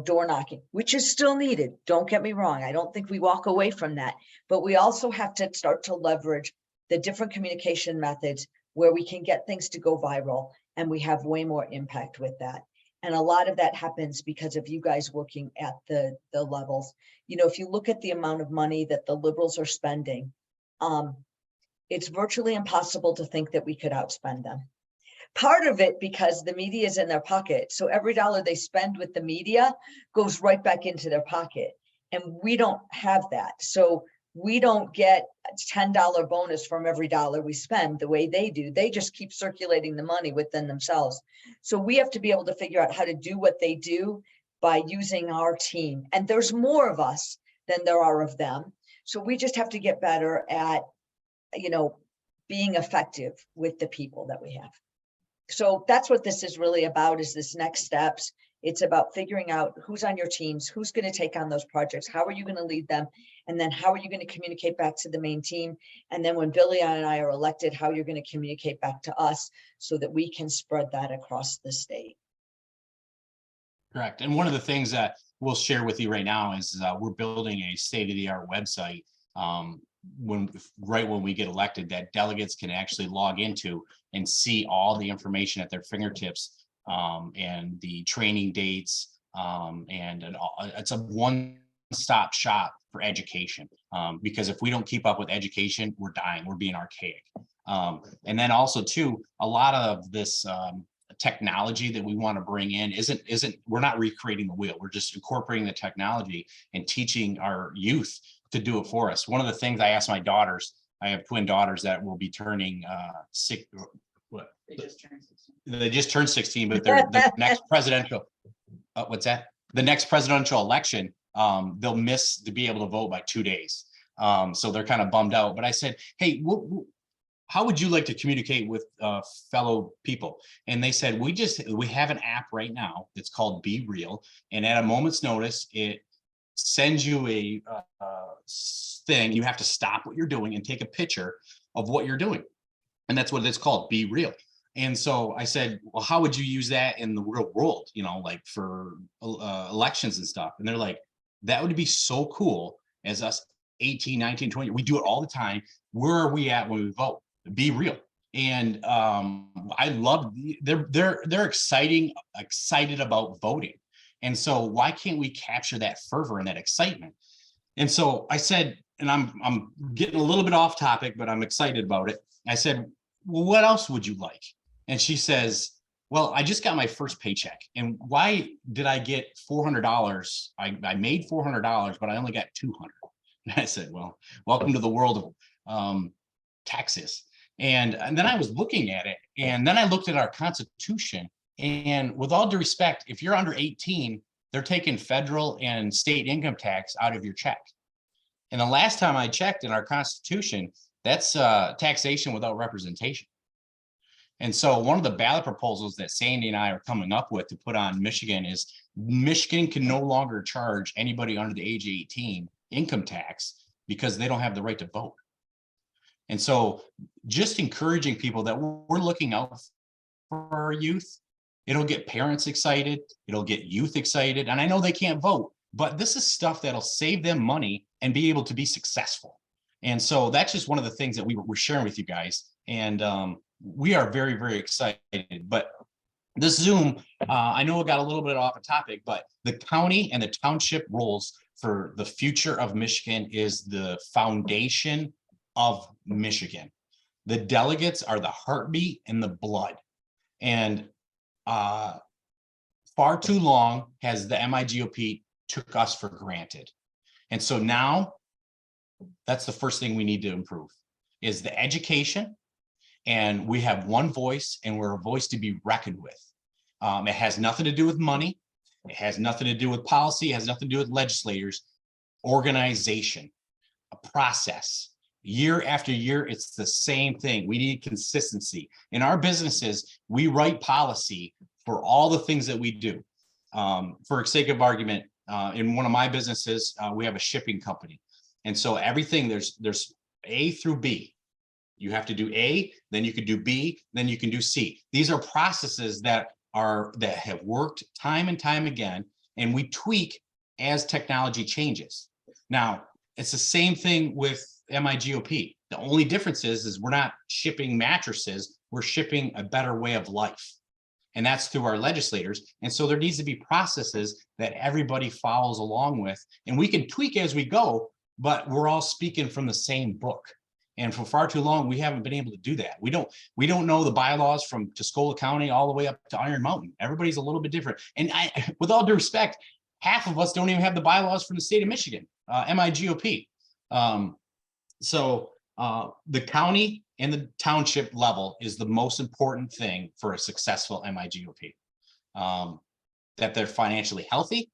door knocking, which is still needed. Don't get me wrong. I don't think we walk away from that, but we also have to start to leverage the different communication methods where we can get things to go viral, and we have way more impact with that. And a lot of that happens because of you guys working at the levels. If you look at the amount of money that the Liberals are spending, it's virtually impossible to think that we could outspend them. Part of it because the media is in their pocket. So every dollar they spend with the media goes right back into their pocket. And we don't have that. So we don't get a $10 bonus from every dollar we spend the way they do. They just keep circulating the money within themselves. So we have to be able to figure out how to do what they do by using our team. And there's more of us than there are of them. So we just have to get better at, being effective with the people that we have. So that's what this is really about, is this next steps. It's about figuring out who's on your teams, who's going to take on those projects, how are you going to lead them, and then how are you going to communicate back to the main team, and then when Billy and I are elected, how you're going to communicate back to us so that we can spread that across the state. Correct. And one of the things that we'll share with you right now is we're building a state-of-the-art website when we get elected that delegates can actually log into and see all the information at their fingertips, and the training dates, and it's a one-stop shop for education, because if we don't keep up with education, we're dying, we're being archaic. And then also too, a lot of this technology that we want to bring in we're not recreating the wheel, we're just incorporating the technology and teaching our youth to do it for us. One of the things I asked my daughters, I have twin daughters that will be turning they just turned 16, but they're the next presidential, what's that? The next presidential election, they'll miss to be able to vote by 2 days. So they're kind of bummed out. But I said, hey, how would you like to communicate with fellow people? And they said, we have an app right now. It's called Be Real. And at a moment's notice, it sends you a thing. You have to stop what you're doing and take a picture of what you're doing. And that's what it's called, Be Real. And so I said, well, how would you use that in the real world? Like for elections and stuff. And they're like, that would be so cool as us 18, 19, 20. We do it all the time. Where are we at when we vote? Be real. And I love, they're excited about voting. And so why can't we capture that fervor and that excitement? And so I said, and I'm getting a little bit off topic, but I'm excited about it. I said, well, what else would you like? And she says, well, I just got my first paycheck. And why did I get $400? I made $400, but I only got 200. And I said, well, welcome to the world of taxes. And then I was looking at it, and then I looked at our Constitution. And with all due respect, if you're under 18, they're taking federal and state income tax out of your check. And the last time I checked in our Constitution, that's taxation without representation. And so one of the ballot proposals that Sandy and I are coming up with to put on Michigan is Michigan can no longer charge anybody under the age of 18 income tax because they don't have the right to vote. And so just encouraging people that we're looking out for our youth. It'll get parents excited. It'll get youth excited. And I know they can't vote, but this is stuff that'll save them money and be able to be successful. And so that's just one of the things that we're sharing with you guys. And we are very, very excited. But this Zoom, I know it got a little bit off a topic, but the county and the township roles for the future of Michigan is the foundation of Michigan. The delegates are the heartbeat and the blood. And far too long has the MIGOP took us for granted. And so now that's the first thing we need to improve is the education. And we have one voice, and we're a voice to be reckoned with. It has nothing to do with money. It has nothing to do with policy. It has nothing to do with legislators. Organization, a process. Year after year, it's the same thing. We need consistency. In our businesses, we write policy for all the things that we do. For sake of argument, in one of my businesses, we have a shipping company. And so everything, there's A through B. You have to do A, then you can do B, then you can do C. These are processes that have worked time and time again, and we tweak as technology changes. Now, it's the same thing with MIGOP. The only difference is we're not shipping mattresses, we're shipping a better way of life. And that's through our legislators. And so there needs to be processes that everybody follows along with. And we can tweak as we go, but we're all speaking from the same book. And for far too long, we haven't been able to do that. We don't know the bylaws from Tuscola County all the way up to Iron Mountain. Everybody's a little bit different. And with all due respect, half of us don't even have the bylaws from the state of Michigan, MIGOP. So the county and the township level is the most important thing for a successful MIGOP. That they're financially healthy,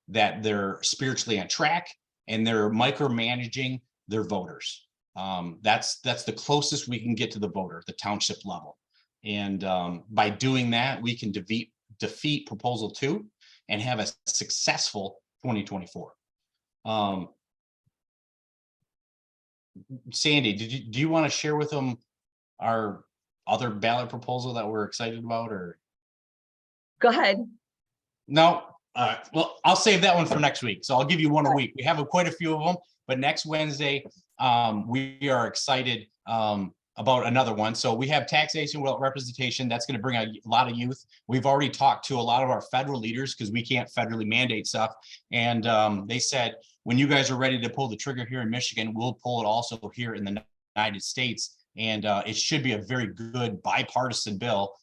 that they're spiritually on track, and they're micromanaging their voters. That's the closest we can get to the voter, the township level. And by doing that, we can defeat Proposal 2 and have a successful 2024. Sandy, do you want to share with them our other ballot proposal that we're excited about, or? Go ahead. No, well, I'll save that one for next week. So I'll give you one a week. We have quite a few of them, but next Wednesday, we are excited about another one. So we have taxation without representation. That's going to bring a lot of youth. We've already talked to a lot of our federal leaders because we can't federally mandate stuff. And they said, when you guys are ready to pull the trigger here in Michigan, we'll pull it also here in the United States. And it should be a very good bipartisan bill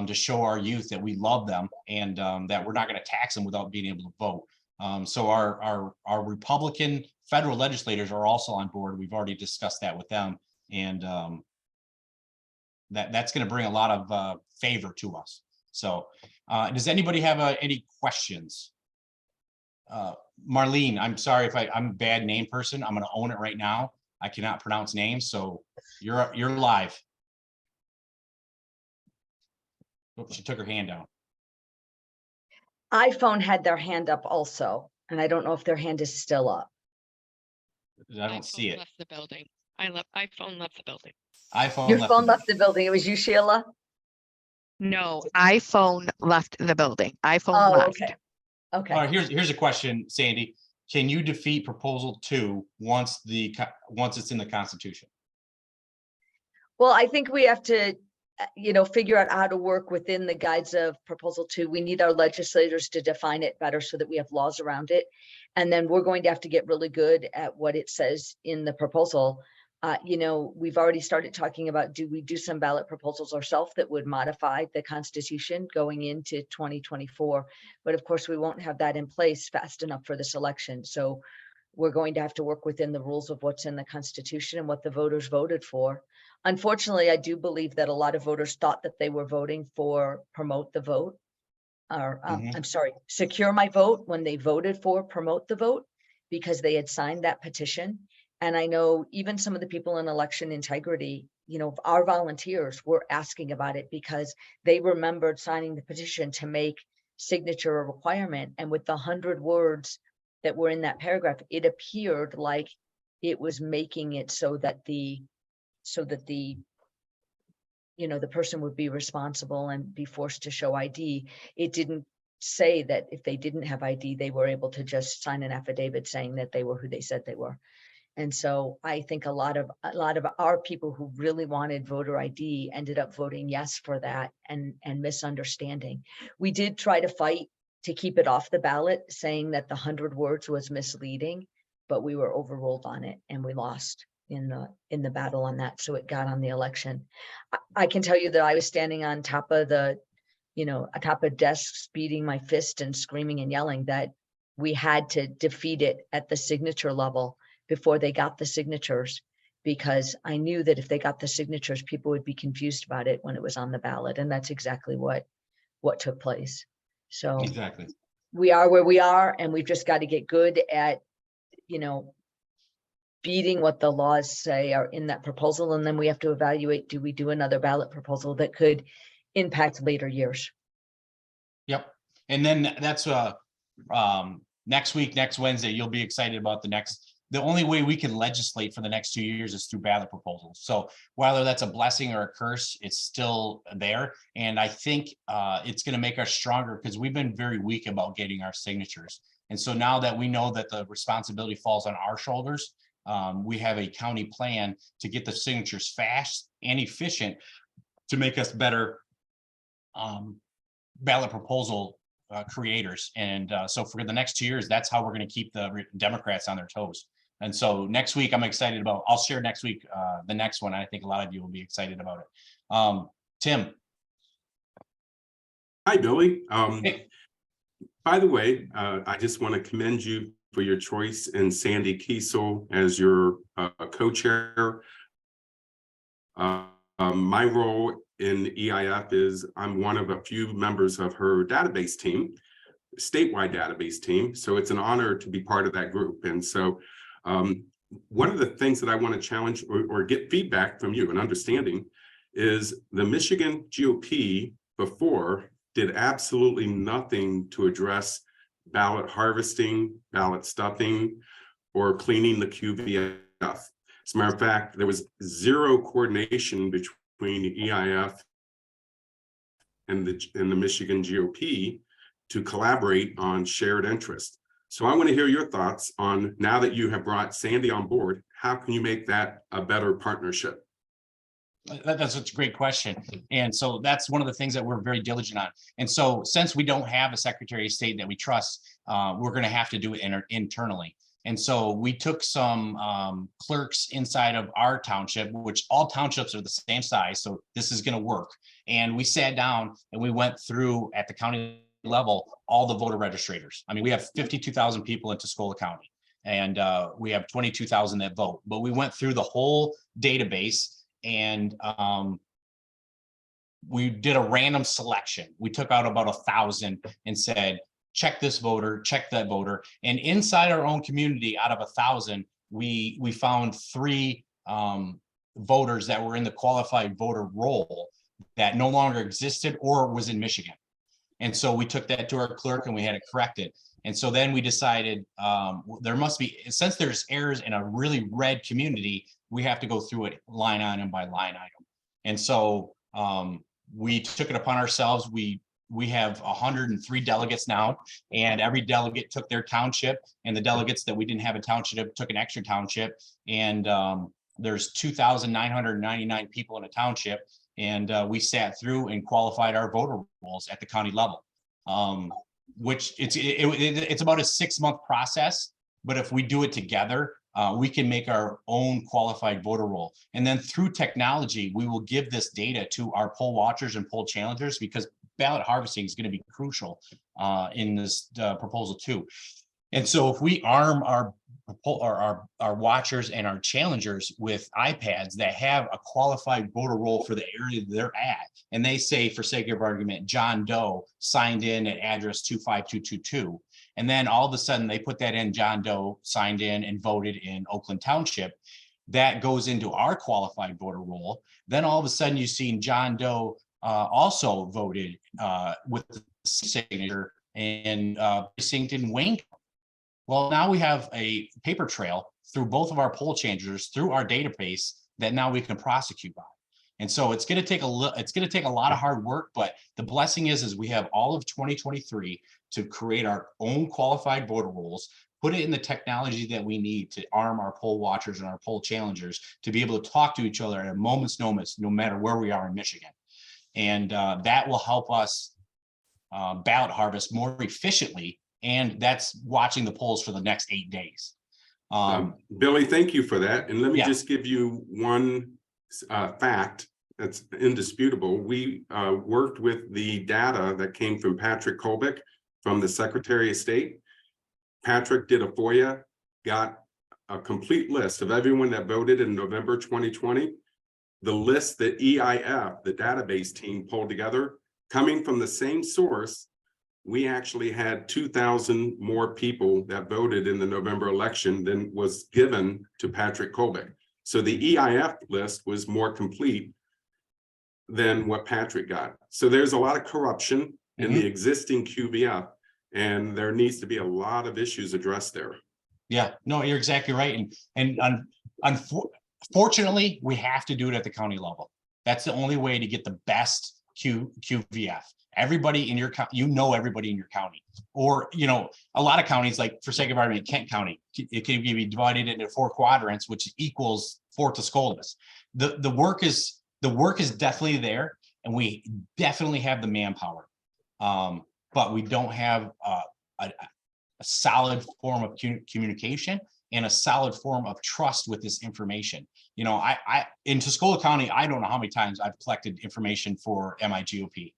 to show our youth that we love them and that we're not going to tax them without being able to vote. So our Republican federal legislators are also on board. We've already discussed that with them. And that's going to bring a lot of favor to us. So does anybody have any questions? Marlene, I'm sorry if I'm a bad name person. I'm going to own it right now. I cannot pronounce names, so you're live. Oh, she took her hand down. iPhone had their hand up also, and I don't know if their hand is still up. I don't see it. Left the building. iPhone left the building. iPhone. Your phone left the building. It was you, Sheila? No, iPhone left the building. iPhone Oh, left. okay. Okay. All right, here's a question, Sandy. Can you defeat Proposal 2 once it's in the Constitution? Well, I think we have to figure out how to work within the guides of proposal 2. We need our legislators to define it better so that we have laws around it. And then we're going to have to get really good at what it says in the proposal. We've already started talking about, do we do some ballot proposals ourselves that would modify the Constitution going into 2024? But of course, we won't have that in place fast enough for this election. So we're going to have to work within the rules of what's in the Constitution and what the voters voted for. Unfortunately, I do believe that a lot of voters thought that they were voting for promote the vote, or I'm sorry, secure my vote, when they voted for promote the vote, because they had signed that petition. And I know even some of the people in election integrity, our volunteers were asking about it because they remembered signing the petition to make signature a requirement. And with the 100 words that were in that paragraph, it appeared like it was making it so that the person would be responsible and be forced to show ID. It didn't say that if they didn't have ID, they were able to just sign an affidavit saying that they were who they said they were. And so I think a lot of our people who really wanted voter ID ended up voting yes for that and misunderstanding. We did try to fight to keep it off the ballot, saying that the 100 words was misleading, but we were overruled on it and we lost in the battle on that. So it got on the election. I can tell you that I was standing on top of atop of desks, beating my fist and screaming and yelling that we had to defeat it at the signature level before they got the signatures, because I knew that if they got the signatures, people would be confused about it when it was on the ballot. And that's exactly what took place. So Exactly. we are where we are, and we've just got to get good at, beating what the laws say are in that proposal. And then we have to evaluate, do we do another ballot proposal that could impact later years? Yep. And then that's next week, next Wednesday, you'll be excited about the only way we can legislate for the next 2 years is through ballot proposals. So whether that's a blessing or a curse, it's still there. And I think it's going to make us stronger, because we've been very weak about getting our signatures. And so now that we know that the responsibility falls on our shoulders, we have a county plan to get the signatures fast and efficient to make us better ballot proposal creators. And so for the next 2 years, that's how we're going to keep the Democrats on their toes. And so next week, I'm excited about, I'll share next week, the next one. I think a lot of you will be excited about it. Tim. Hi, Billy. Hey. By the way, I just want to commend you for your choice in Sandy Kiesel as your co-chair. My role in EIF is I'm one of a few members of her database team, statewide database team. So it's an honor to be part of that group. And so one of the things that I want to challenge or get feedback from you and understanding is the Michigan GOP before did absolutely nothing to address ballot harvesting, ballot stuffing, or cleaning the QVF. As a matter of fact, there was zero coordination between EIF and the Michigan GOP to collaborate on shared interest. So I want to hear your thoughts on, now that you have brought Sandy on board, how can you make that a better partnership? That's such a great question. And so that's one of the things that we're very diligent on. And so since we don't have a Secretary of State that we trust, we're going to have to do it internally. And so we took some clerks inside of our township, which all townships are the same size. So this is going to work. And we sat down and we went through at the county level, all the voter registrators. I mean, we have 52,000 people in Tuscola County, and we have 22,000 that vote, but we went through the whole database and we did a random selection. We took out about 1,000 and said, check this voter, check that voter. And inside our own community, out of 1,000, we found 3 voters that were in the qualified voter roll that no longer existed or was in Michigan. And so we took that to our clerk and we had it corrected. And so then we decided there must be, since there's errors in a really red community, we have to go through it line item by line item. And so we took it upon ourselves. We have 103 delegates now, and every delegate took their township, and the delegates that we didn't have a township took an extra township. And there's 2,999 people in a township. And we sat through and qualified our voter rolls at the county level. Which it's about a 6-month process, but if we do it together, we can make our own qualified voter roll. And then through technology, we will give this data to our poll watchers and poll challengers, because ballot harvesting is going to be crucial in this proposal too. And so if we arm our watchers and our challengers with iPads that have a qualified voter roll for the area they're at, and they say, for sake of argument, John Doe signed in at address 25222, and then all of a sudden they put that in, John Doe signed in and voted in Oakland Township, that goes into our qualified voter roll. Then all of a sudden you see John Doe also voted with the signature and precinct in Wayne. Well, now we have a paper trail through both of our poll changers, through our database, that now we can prosecute by. And so it's going to take a lot of hard work, but the blessing is we have all of 2023 to create our own qualified voter rolls, put it in the technology that we need to arm our poll watchers and our poll challengers to be able to talk to each other at a moment's notice, no matter where we are in Michigan. And that will help us ballot harvest more efficiently. And that's watching the polls for the next 8 days. Billy, thank you for that. And let me Yeah. just give you one fact that's indisputable. We worked with the data that came from Patrick Kolbeck from the Secretary of State. Patrick did a FOIA, got a complete list of everyone that voted in November 2020. The list that EIF, the database team, pulled together, coming from the same source, we actually had 2,000 more people that voted in the November election than was given to Patrick Kolbeck. So the EIF list was more complete than what Patrick got. So there's a lot of corruption in the existing QVF, and there needs to be a lot of issues addressed there. Yeah, no, you're exactly right. And unfortunately, we have to do it at the county level. That's the only way to get the best QVF. Everybody in your county, everybody in your county, or, a lot of counties, like for sake of argument, Kent County, it can be divided into 4 quadrants, which equals Fort Tuscolawas. The work is definitely there, and we definitely have the manpower, but we don't have a solid form of communication and a solid form of trust with this information. I in Tuscola County, I don't know how many times I've collected information for MIGOP.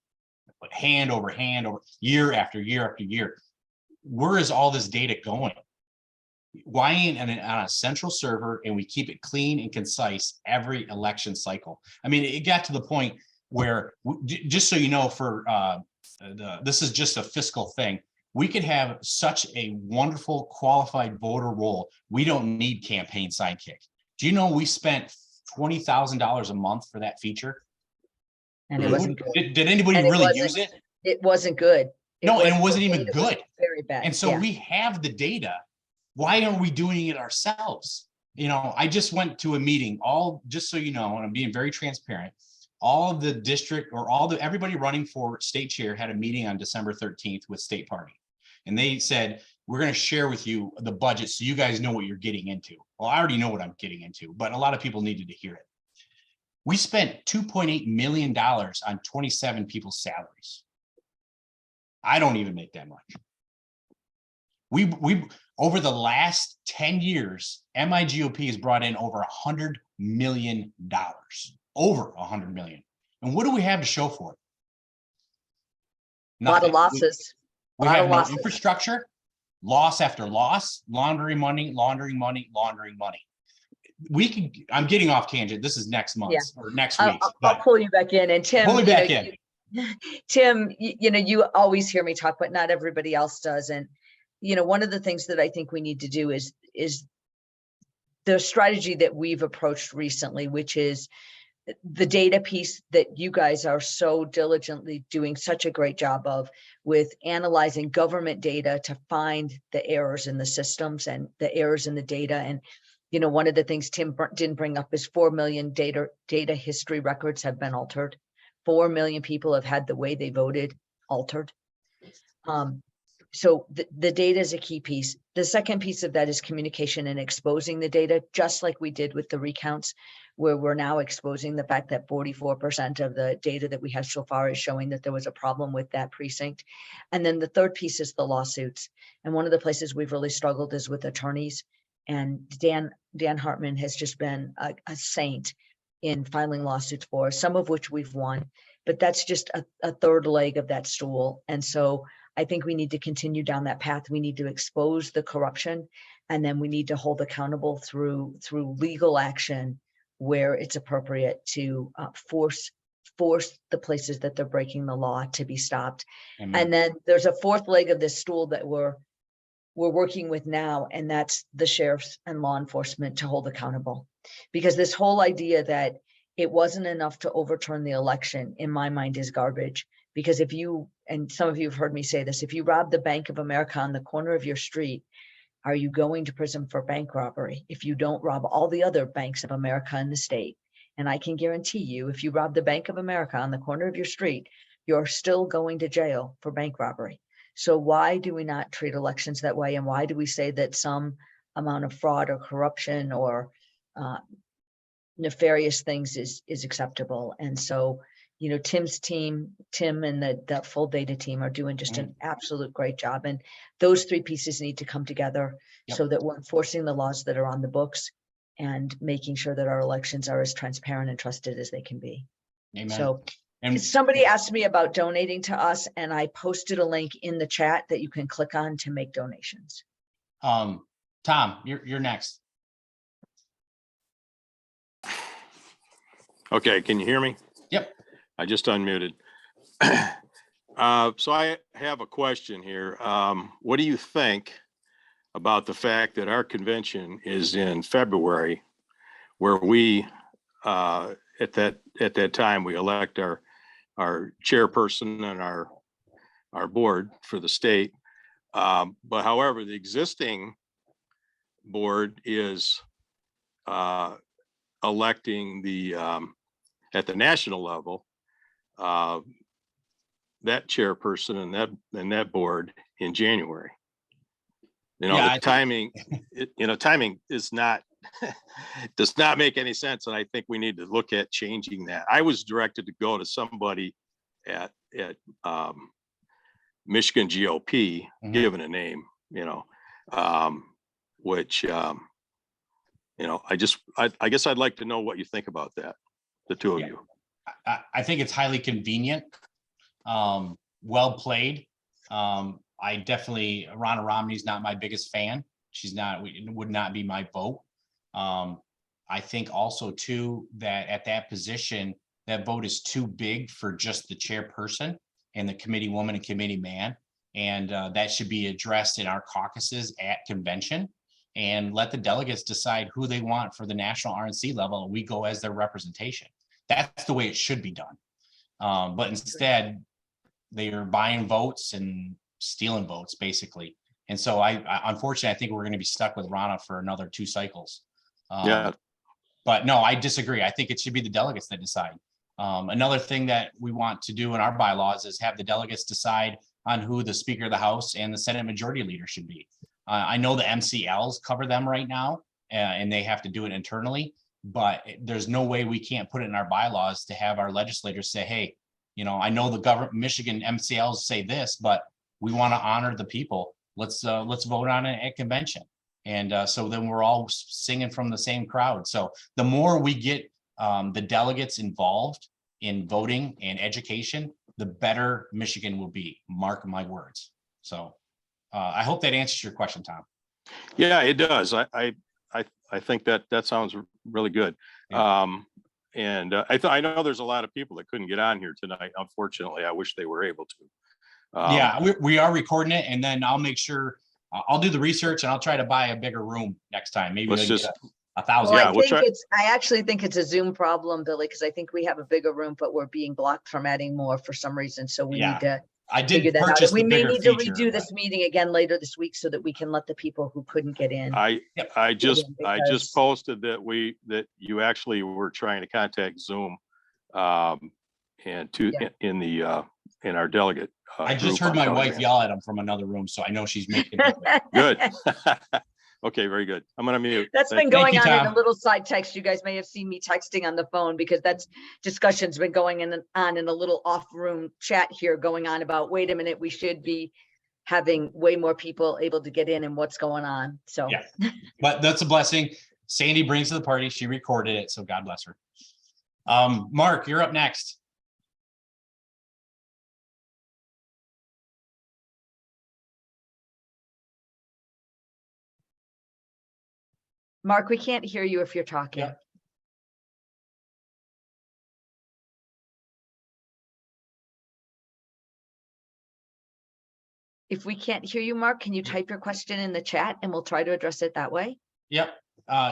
But hand over year after year after year. Where is all this data going? Why ain't on a central server and we keep it clean and concise every election cycle? I mean, it got to the point where, just so you know, for this is just a fiscal thing. We could have such a wonderful qualified voter roll. We don't need campaign sidekick. Do you know we spent $20,000 a month for that feature? And it wasn't good. Did anybody And it really wasn't- use it? It wasn't good. No, and it wasn't the even data was good. Very bad. And so yeah. we have the data. Why aren't we doing it ourselves? I just went to a meeting, just so you know, and I'm being very transparent, all of the district or everybody running for state chair had a meeting on December 13th with State Party. And they said, we're going to share with you the budget so you guys know what you're getting into. Well, I already know what I'm getting into, but a lot of people needed to hear it. We spent $2.8 million on 27 people's salaries. I don't even make that much. We over the last 10 years, MIGOP has brought in over $100 million, over $100 million. And what do we have to show for it? A lot of Nothing. losses. We lot have of no losses. infrastructure, loss after loss, laundering money. I'm getting off tangent. This is next month or next week. I'll pull you back in. And Tim, Pull me back in. Tim, you always hear me talk, but not everybody else does. And, one of the things that I think we need to do is the strategy that we've approached recently, which is the data piece that you guys are so diligently doing such a great job of, with analyzing government data to find the errors in the systems and the errors in the data. And, one of the things Tim didn't bring up is 4 million data history records have been altered. 4 million people have had the way they voted altered. So the data is a key piece. The second piece of that is communication and exposing the data, just like we did with the recounts, where we're now exposing the fact that 44% of the data that we have so far is showing that there was a problem with that precinct. And then the third piece is the lawsuits. And one of the places we've really struggled is with attorneys. And Dan Hartman has just been a saint in filing lawsuits for us, some of which we've won, but that's just a third leg of that stool. And so I think we need to continue down that path. We need to expose the corruption, and then we need to hold accountable through legal action where it's appropriate to force the places that they're breaking the law to be stopped. Amen. And then there's a fourth leg of this stool that we're working with now, and that's the sheriffs and law enforcement to hold accountable. Because this whole idea that it wasn't enough to overturn the election, in my mind, is garbage. Because if you, and some of you have heard me say this, if you rob the Bank of America on the corner of your street, are you going to prison for bank robbery if you don't rob all the other banks of America in the state? And I can guarantee you, if you rob the Bank of America on the corner of your street, you're still going to jail for bank robbery. So why do we not treat elections that way? And why do we say that some amount of fraud or corruption or nefarious things is acceptable? And so, you know, Tim's team, Tim and the full data team are doing just an absolute great job. And those three pieces need to come together so that we're enforcing the laws that are on the books and making sure that our elections are as transparent and trusted as they can be. Amen. So And somebody asked me about donating to us, and I posted a link in the chat that you can click on to make donations. Tom, you're next. Okay, can you hear me? Yep. I just unmuted. So I have a question here. What do you think about the fact that our convention is in February, where we, at that time, we elect our chairperson and our board for the state. But however, the existing board is electing the at the national level that chairperson and that board in January. You know, Yeah, the timing, timing is not does not make any sense, and I think we need to look at changing that. I was directed to go to somebody at Michigan GOP, given a name, which I guess I'd like to know what you think about that, the two of you. I think it's highly convenient. Well played. I definitely, Ronna Romney's not my biggest fan. She's not, would not be my vote. I think also too, that at that position, that vote is too big for just the chairperson and the committee woman and committee man. And that should be addressed in our caucuses at convention, and let the delegates decide who they want for the national RNC level. And we go as their representation. That's the way it should be done. But instead, they are buying votes and stealing votes, basically. And so I unfortunately, I think we're going to be stuck with Ronna for another 2 cycles. Yeah. But no, I disagree. I think it should be the delegates that decide. Another thing that we want to do in our bylaws is have the delegates decide on who the Speaker of the House and the Senate Majority Leader should be. I know the MCLs cover them right now, and they have to do it internally, but there's no way we can't put it in our bylaws to have our legislators say, hey, I know the Michigan MCLs say this, but we want to honor the people. Let's vote on it at convention. And so then we're all singing from the same crowd. So the more we get the delegates involved in voting and education, the better Michigan will be. Mark my words. So I hope that answers your question, Tom. Yeah, it does. I think that sounds really good. Yeah. And I know there's a lot of people that couldn't get on here tonight. Unfortunately, I wish they were able to. Yeah, we are recording it, and then I'll make sure I'll do the research, and I'll try to buy a bigger room next time. Maybe Let's we can just- get 1,000. Well, Yeah, I actually think it's a Zoom problem, Billy, because I think we have a bigger room, but we're being blocked from adding more for some reason. So we Yeah, need to I figure did that out. purchase And we the may bigger need to feature, redo but- this meeting again later this week so that we can let the people who couldn't get in. I just because- posted that you actually were trying to contact Zoom, and Yeah. in our delegate I just group heard on my Telegram. wife yell at him from another room, so I know she's making. it. Good. Okay, very good. I'm gonna mute. That's Thank been you. going you, on in a Tom. little side text. You guys may have seen me texting on the phone because that's discussion's been going on in a little off room chat here going on about, wait a minute, we should be having way more people able to get in and what's going on. So Yeah. But that's a blessing. Sandy brings to the party. She recorded it, so God bless her. Mark, you're up next. Mark, we can't hear you if you're talking. Yep. If we can't hear you, Mark, can you type your question in the chat and we'll try to address it that way? Yep.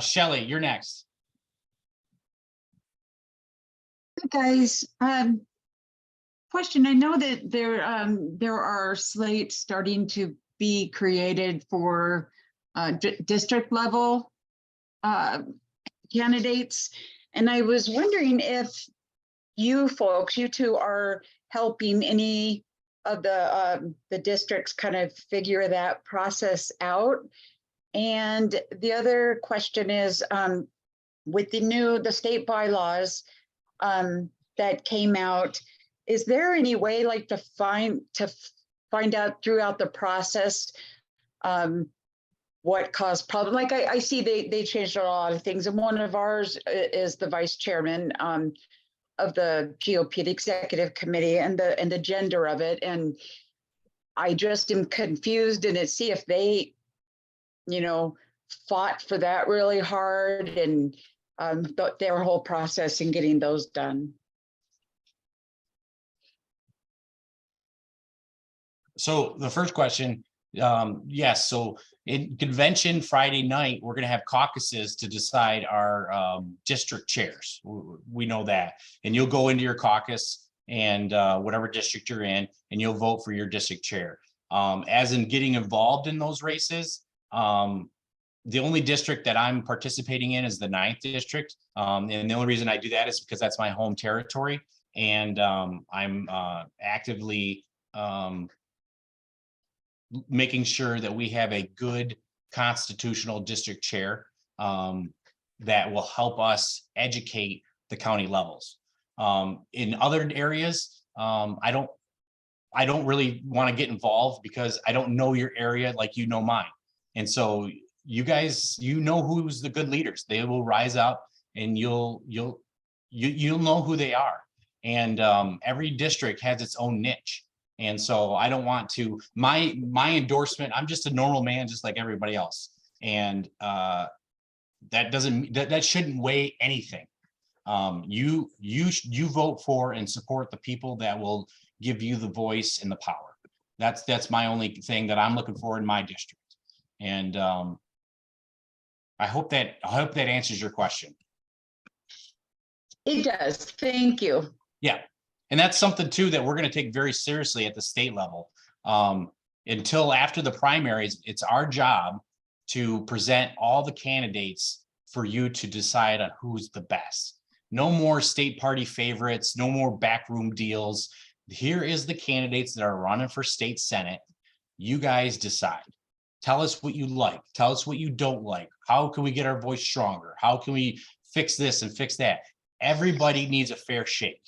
Shelley, you're next. Guys, question, I know that there are slates starting to be created for district level candidates. And I was wondering if you folks, you two, are helping any of the districts kind of figure that process out. And the other question is, with the state bylaws that came out, is there any way like to find out throughout the process what caused problem? Like I see they changed a lot of things, and one of ours is the vice chairman of the GOP, the executive committee, and the gender of it. And I just am confused and see if they, fought for that really hard and their whole process in getting those done. So the first question, yes. So in convention Friday night, we're going to have caucuses to decide our district chairs. We know that, and you'll go into your caucus and whatever district you're in, and you'll vote for your district chair. As in getting involved in those races, the only district that I'm participating in is the 9th district. And the only reason I do that is because that's my home territory. And I'm actively making sure that we have a good constitutional district chair that will help us educate the county levels. In other areas, I don't really want to get involved because I don't know your area like you know mine. And so you guys, who's the good leaders. They will rise up and you'll know who they are. And every district has its own niche. And so I don't want to, my endorsement, I'm just a normal man, just like everybody else. And that shouldn't weigh anything. You vote for and support the people that will give you the voice and the power. That's my only thing that I'm looking for in my district. And I hope that answers your question. It does. Thank you. Yeah. And that's something too that we're going to take very seriously at the state level. Until after the primaries, it's our job to present all the candidates for you to decide on who's the best. No more state party favorites, no more backroom deals. Here is the candidates that are running for state senate. You guys decide. Tell us what you like. Tell us what you don't like. How can we get our voice stronger? How can we fix this and fix that? Everybody needs a fair shake.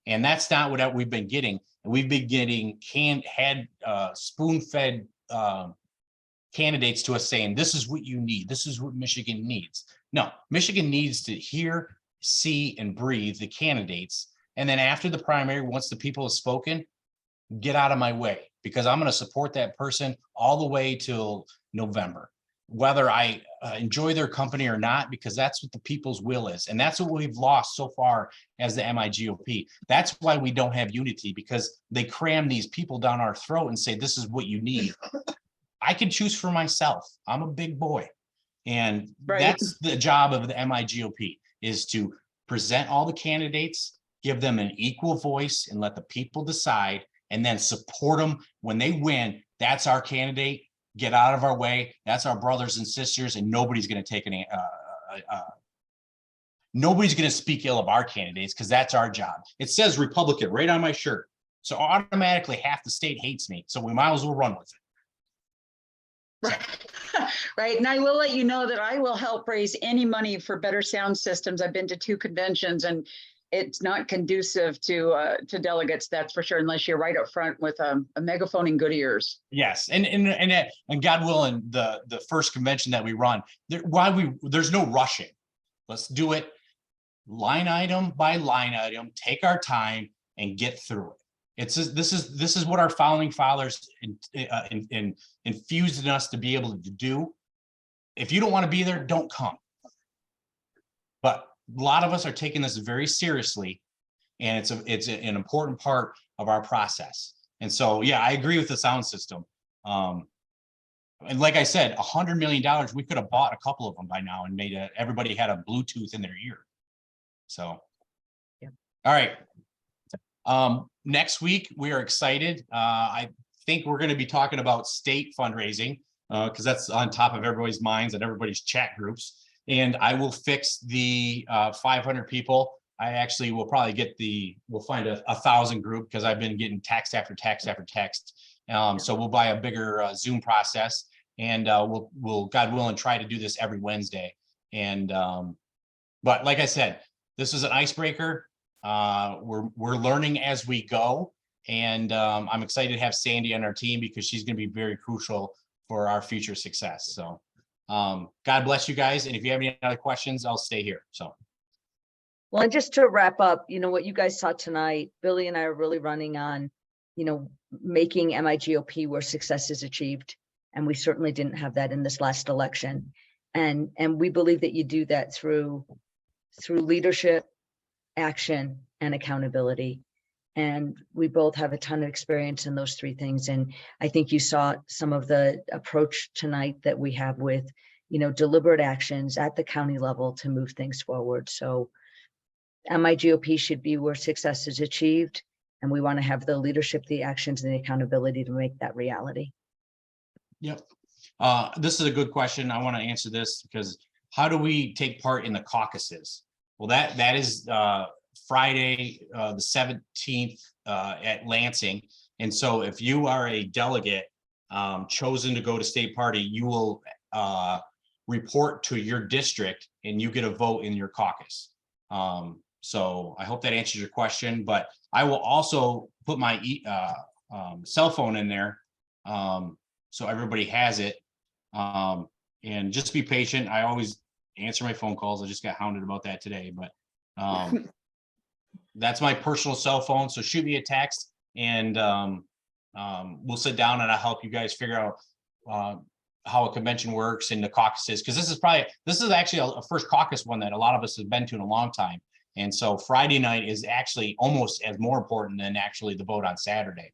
And that's not what we've been getting. And we've been getting spoon-fed candidates to us saying, this is what you need. This is what Michigan needs. No, Michigan needs to hear, see, and breathe the candidates. And then after the primary, once the people have spoken, get out of my way, because I'm going to support that person all the way till November, whether I enjoy their company or not, because that's what the people's will is. And that's what we've lost so far as the MIGOP. That's why we don't have unity, because they cram these people down our throat and say, this is what you need. I can choose for myself. I'm a big boy. And that's the job of the MIGOP, is to present all the candidates, give them an equal voice, and let the people decide, and then support them when they win. That's our candidate. Get out of our way. That's our brothers and sisters, and nobody's going to take any. Nobody's going to speak ill of our candidates, because that's our job. It says Republican right on my shirt. So automatically half the state hates me. So we might as well run with it. Right, and I will let you know that I will help raise any money for better sound systems. I've been to 2 conventions and it's not conducive to delegates, that's for sure, unless you're right up front with a megaphone and good ears. Yes, and God willing, the first convention that we run, there's no rushing. Let's do it line item by line item, take our time and get through it. This is what our founding fathers infused in us to be able to do. If you don't want to be there, don't come. But a lot of us are taking this very seriously, and it's an important part of our process. And so, yeah, I agree with the sound system. And like I said, $100 million, we could have bought a couple of them by now and made everybody had a Bluetooth in their ear. So, yeah. All right. Next week, we are excited. I think we're going to be talking about state fundraising because that's on top of everybody's minds and everybody's chat groups. And I will fix the 500 people. I actually will probably we'll find a 1,000 group because I've been getting text after text after text. So we'll buy a bigger Zoom process, and we'll God willing try to do this every Wednesday. And but like I said, this is an icebreaker. We're learning as we go, and I'm excited to have Sandy on our team because she's going to be very crucial for our future success. So God bless you guys, and if you have any other questions, I'll stay here. So. Well, and just to wrap up, what you guys saw tonight, Billy and I are really running on, making MIGOP where success is achieved. And we certainly didn't have that in this last election. And we believe that you do that through leadership, action, and accountability. And we both have a ton of experience in those 3 things. And I think you saw some of the approach tonight that we have with, deliberate actions at the county level to move things forward. So MIGOP should be where success is achieved. And we want to have the leadership, the actions, and the accountability to make that reality. Yep. This is a good question. I want to answer this because how do we take part in the caucuses? Well, that is Friday, the 17th at Lansing. And so if you are a delegate chosen to go to state party, you will report to your district and you get a vote in your caucus. So I hope that answers your question, but I will also put my cell phone in there so everybody has it. And just be patient. I always answer my phone calls. I just got hounded about that today, but that's my personal cell phone. So shoot me a text and we'll sit down and I'll help you guys figure out how a convention works and the caucuses. Cause this is actually a first caucus one that a lot of us have been to in a long time. And so Friday night is actually almost as more important than actually the vote on Saturday.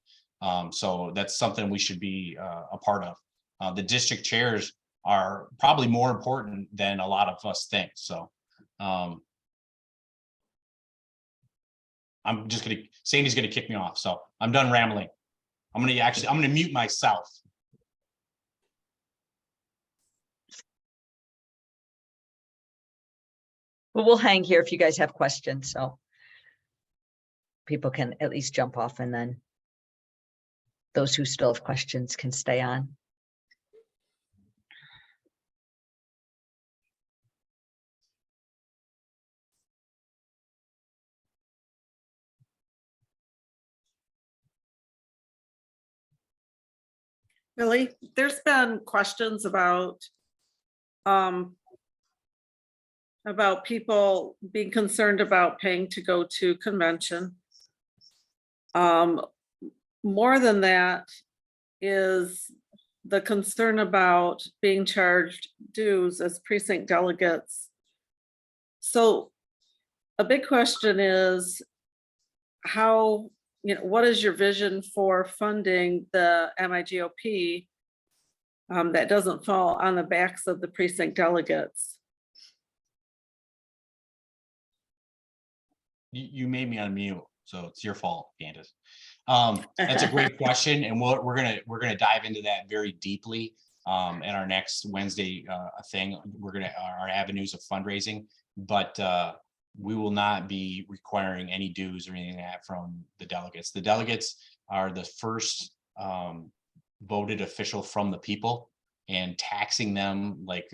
So that's something we should be a part of. The district chairs are probably more important than a lot of us think. So Sandy's gonna kick me off. So I'm done rambling. I'm gonna mute myself. But we'll hang here if you guys have questions, so people can at least jump off, and then those who still have questions can stay on. Billy, there's been questions about people being concerned about paying to go to convention. More than that is the concern about being charged dues as precinct delegates. So a big question is how, what is your vision for funding the MIGOP that doesn't fall on the backs of the precinct delegates? You made me unmute, so it's your fault, Candace. That's a great question, and we're gonna dive into that very deeply in our next Wednesday thing. Our avenues of fundraising, but we will not be requiring any dues or anything like that from the delegates. The delegates are the first voted official from the people, and taxing them like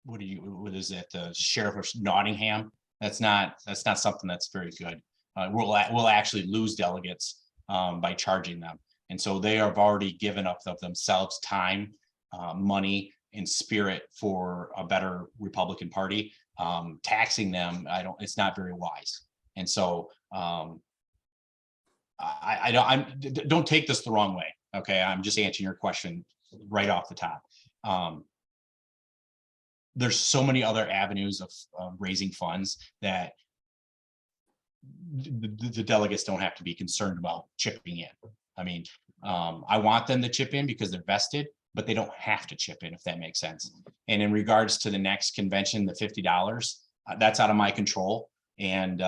what is it, the sheriff of Nottingham? That's not something that's very good. We'll actually lose delegates by charging them. And so they have already given up of themselves time, money, and spirit for a better Republican Party. Taxing them, it's not very wise. And so don't take this the wrong way. Okay, I'm just answering your question right off the top. There's so many other avenues of raising funds that the delegates don't have to be concerned about chipping in. I mean, I want them to chip in because they're vested, but they don't have to chip in, if that makes sense. And in regards to the next convention, the $50, that's out of my control. And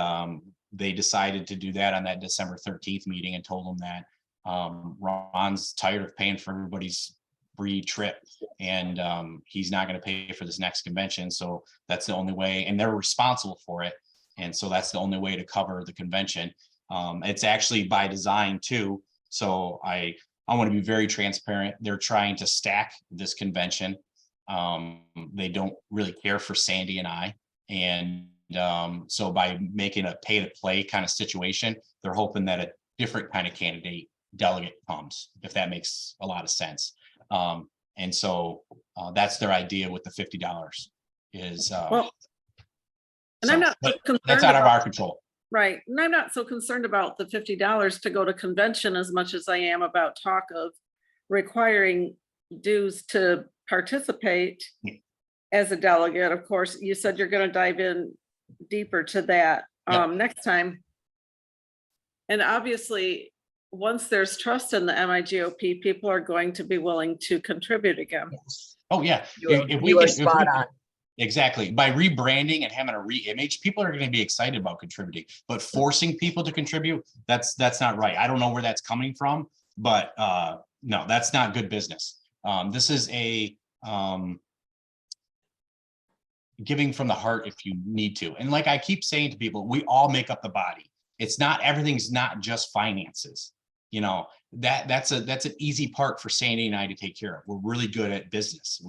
they decided to do that on that December 13th meeting, and told them that Ron's tired of paying for everybody's free trip, and he's not going to pay for this next convention. So that's the only way, and they're responsible for it. And so that's the only way to cover the convention. It's actually by design too. So I want to be very transparent. They're trying to stack this convention. They don't really care for Sandy and I. And so by making a pay to play kind of situation, they're hoping that a different kind of candidate delegate comes, if that makes a lot of sense. And so that's their idea with the $50 is. Well, and I'm not so concerned that's out of about, our control. right. And I'm not so concerned about the $50 to go to convention as much as I am about talk of requiring dues to participate as a delegate. Of course, you said you're going to dive in deeper to that next time. And obviously, once there's trust in the MIGOP, people are going to be willing to contribute again. Yes. Oh, yeah. You are spot on. Exactly. By rebranding and having a re-image, people are going to be excited about contributing, but forcing people to contribute, that's not right. I don't know where that's coming from, but no, that's not good business. This is a giving from the heart if you need to. And like I keep saying to people, we all make up the body. It's not, everything's not just finances. You know, that's an easy part for Sandy and I to take care of. We're really good at business.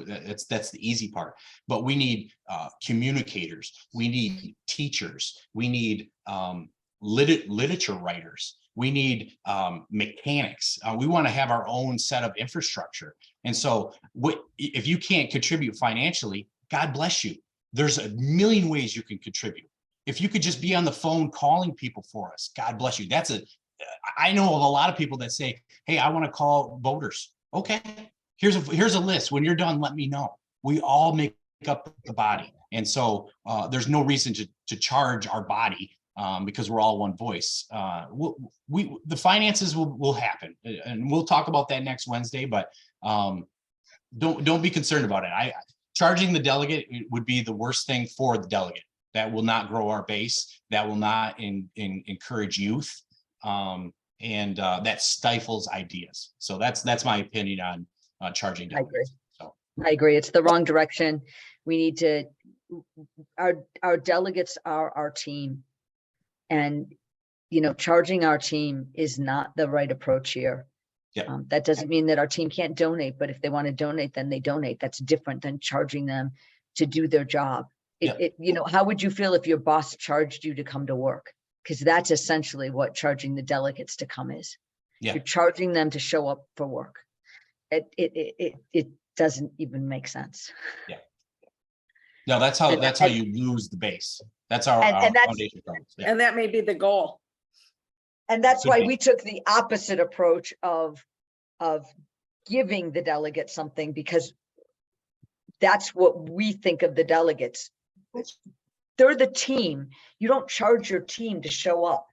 That's the easy part. But we need communicators. We need teachers. We need literature writers. We need mechanics. We want to have our own set of infrastructure. And so if you can't contribute financially, God bless you. There's a million ways you can contribute. If you could just be on the phone calling people for us, God bless you. I know of a lot of people that say, hey, I want to call voters. Okay, here's a list. When you're done, let me know. We all make up the body. And so there's no reason to charge our body because we're all one voice. The finances will happen, and we'll talk about that next Wednesday, but don't be concerned about it. Charging the delegate would be the worst thing for the delegate. That will not grow our base. That will not encourage youth. And that stifles ideas. So that's my opinion on charging delegates. I agree. It's the wrong direction. We need to, our delegates are our team. And, you know, charging our team is not the right approach here. Yeah. That doesn't mean that our team can't donate, but if they want to donate, then they donate. That's different than charging them to do their job. You know, how would you feel if your boss charged you to come to work? Because that's essentially what charging the delegates to come is. Yeah. You're charging them to show up for work. It doesn't even make sense. Yeah. No, that's how you lose the base. That's our foundation. Yeah. And that may be the goal. And that's why we took the opposite approach of giving the delegates something, because that's what we think of the delegates. They're the team. You don't charge your team to show up.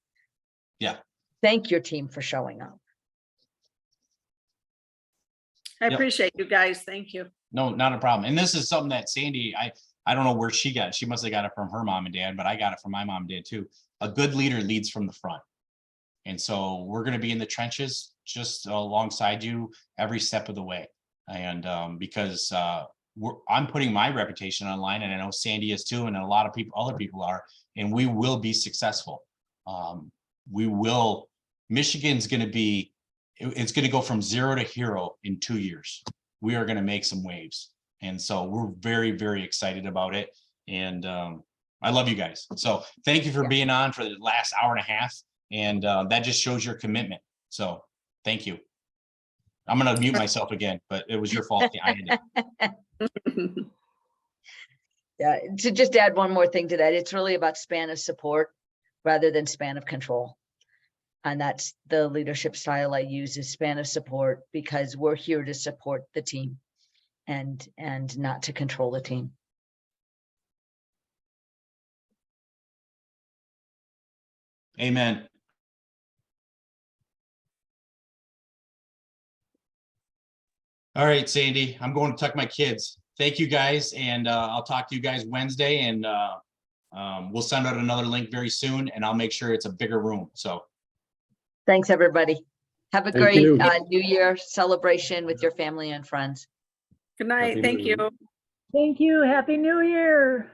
Yeah. Thank your team for showing up. I appreciate you guys. Thank you. No, not a problem. And this is something that Sandy, I don't know where she got it. She must have got it from her mom and dad, but I got it from my mom and dad too. A good leader leads from the front. And so we're going to be in the trenches just alongside you every step of the way. And because I'm putting my reputation online, and I know Sandy is too, and a lot of people, other people are, and we will be successful. Michigan's going to be, it's going to go from 0 to hero in 2 years. We are going to make some waves. And so we're very, very excited about it. And I love you guys. So thank you for being on for the last hour and a half. And that just shows your commitment. So thank you. I'm going to mute myself again, but it was your fault. I did it. Yeah, to just add one more thing to that, it's really about span of support rather than span of control. And that's the leadership style I use, is span of support, because we're here to support the team and not to control the team. Amen. All right, Sandy, I'm going to tuck my kids. Thank you guys. And I'll talk to you guys Wednesday, and we'll send out another link very soon, and I'll make sure it's a bigger room. So Thanks, everybody. Have a Thank great you. New Year celebration with your family and friends. Good night. Happy Thank New you. Year. Thank you. Happy New Year.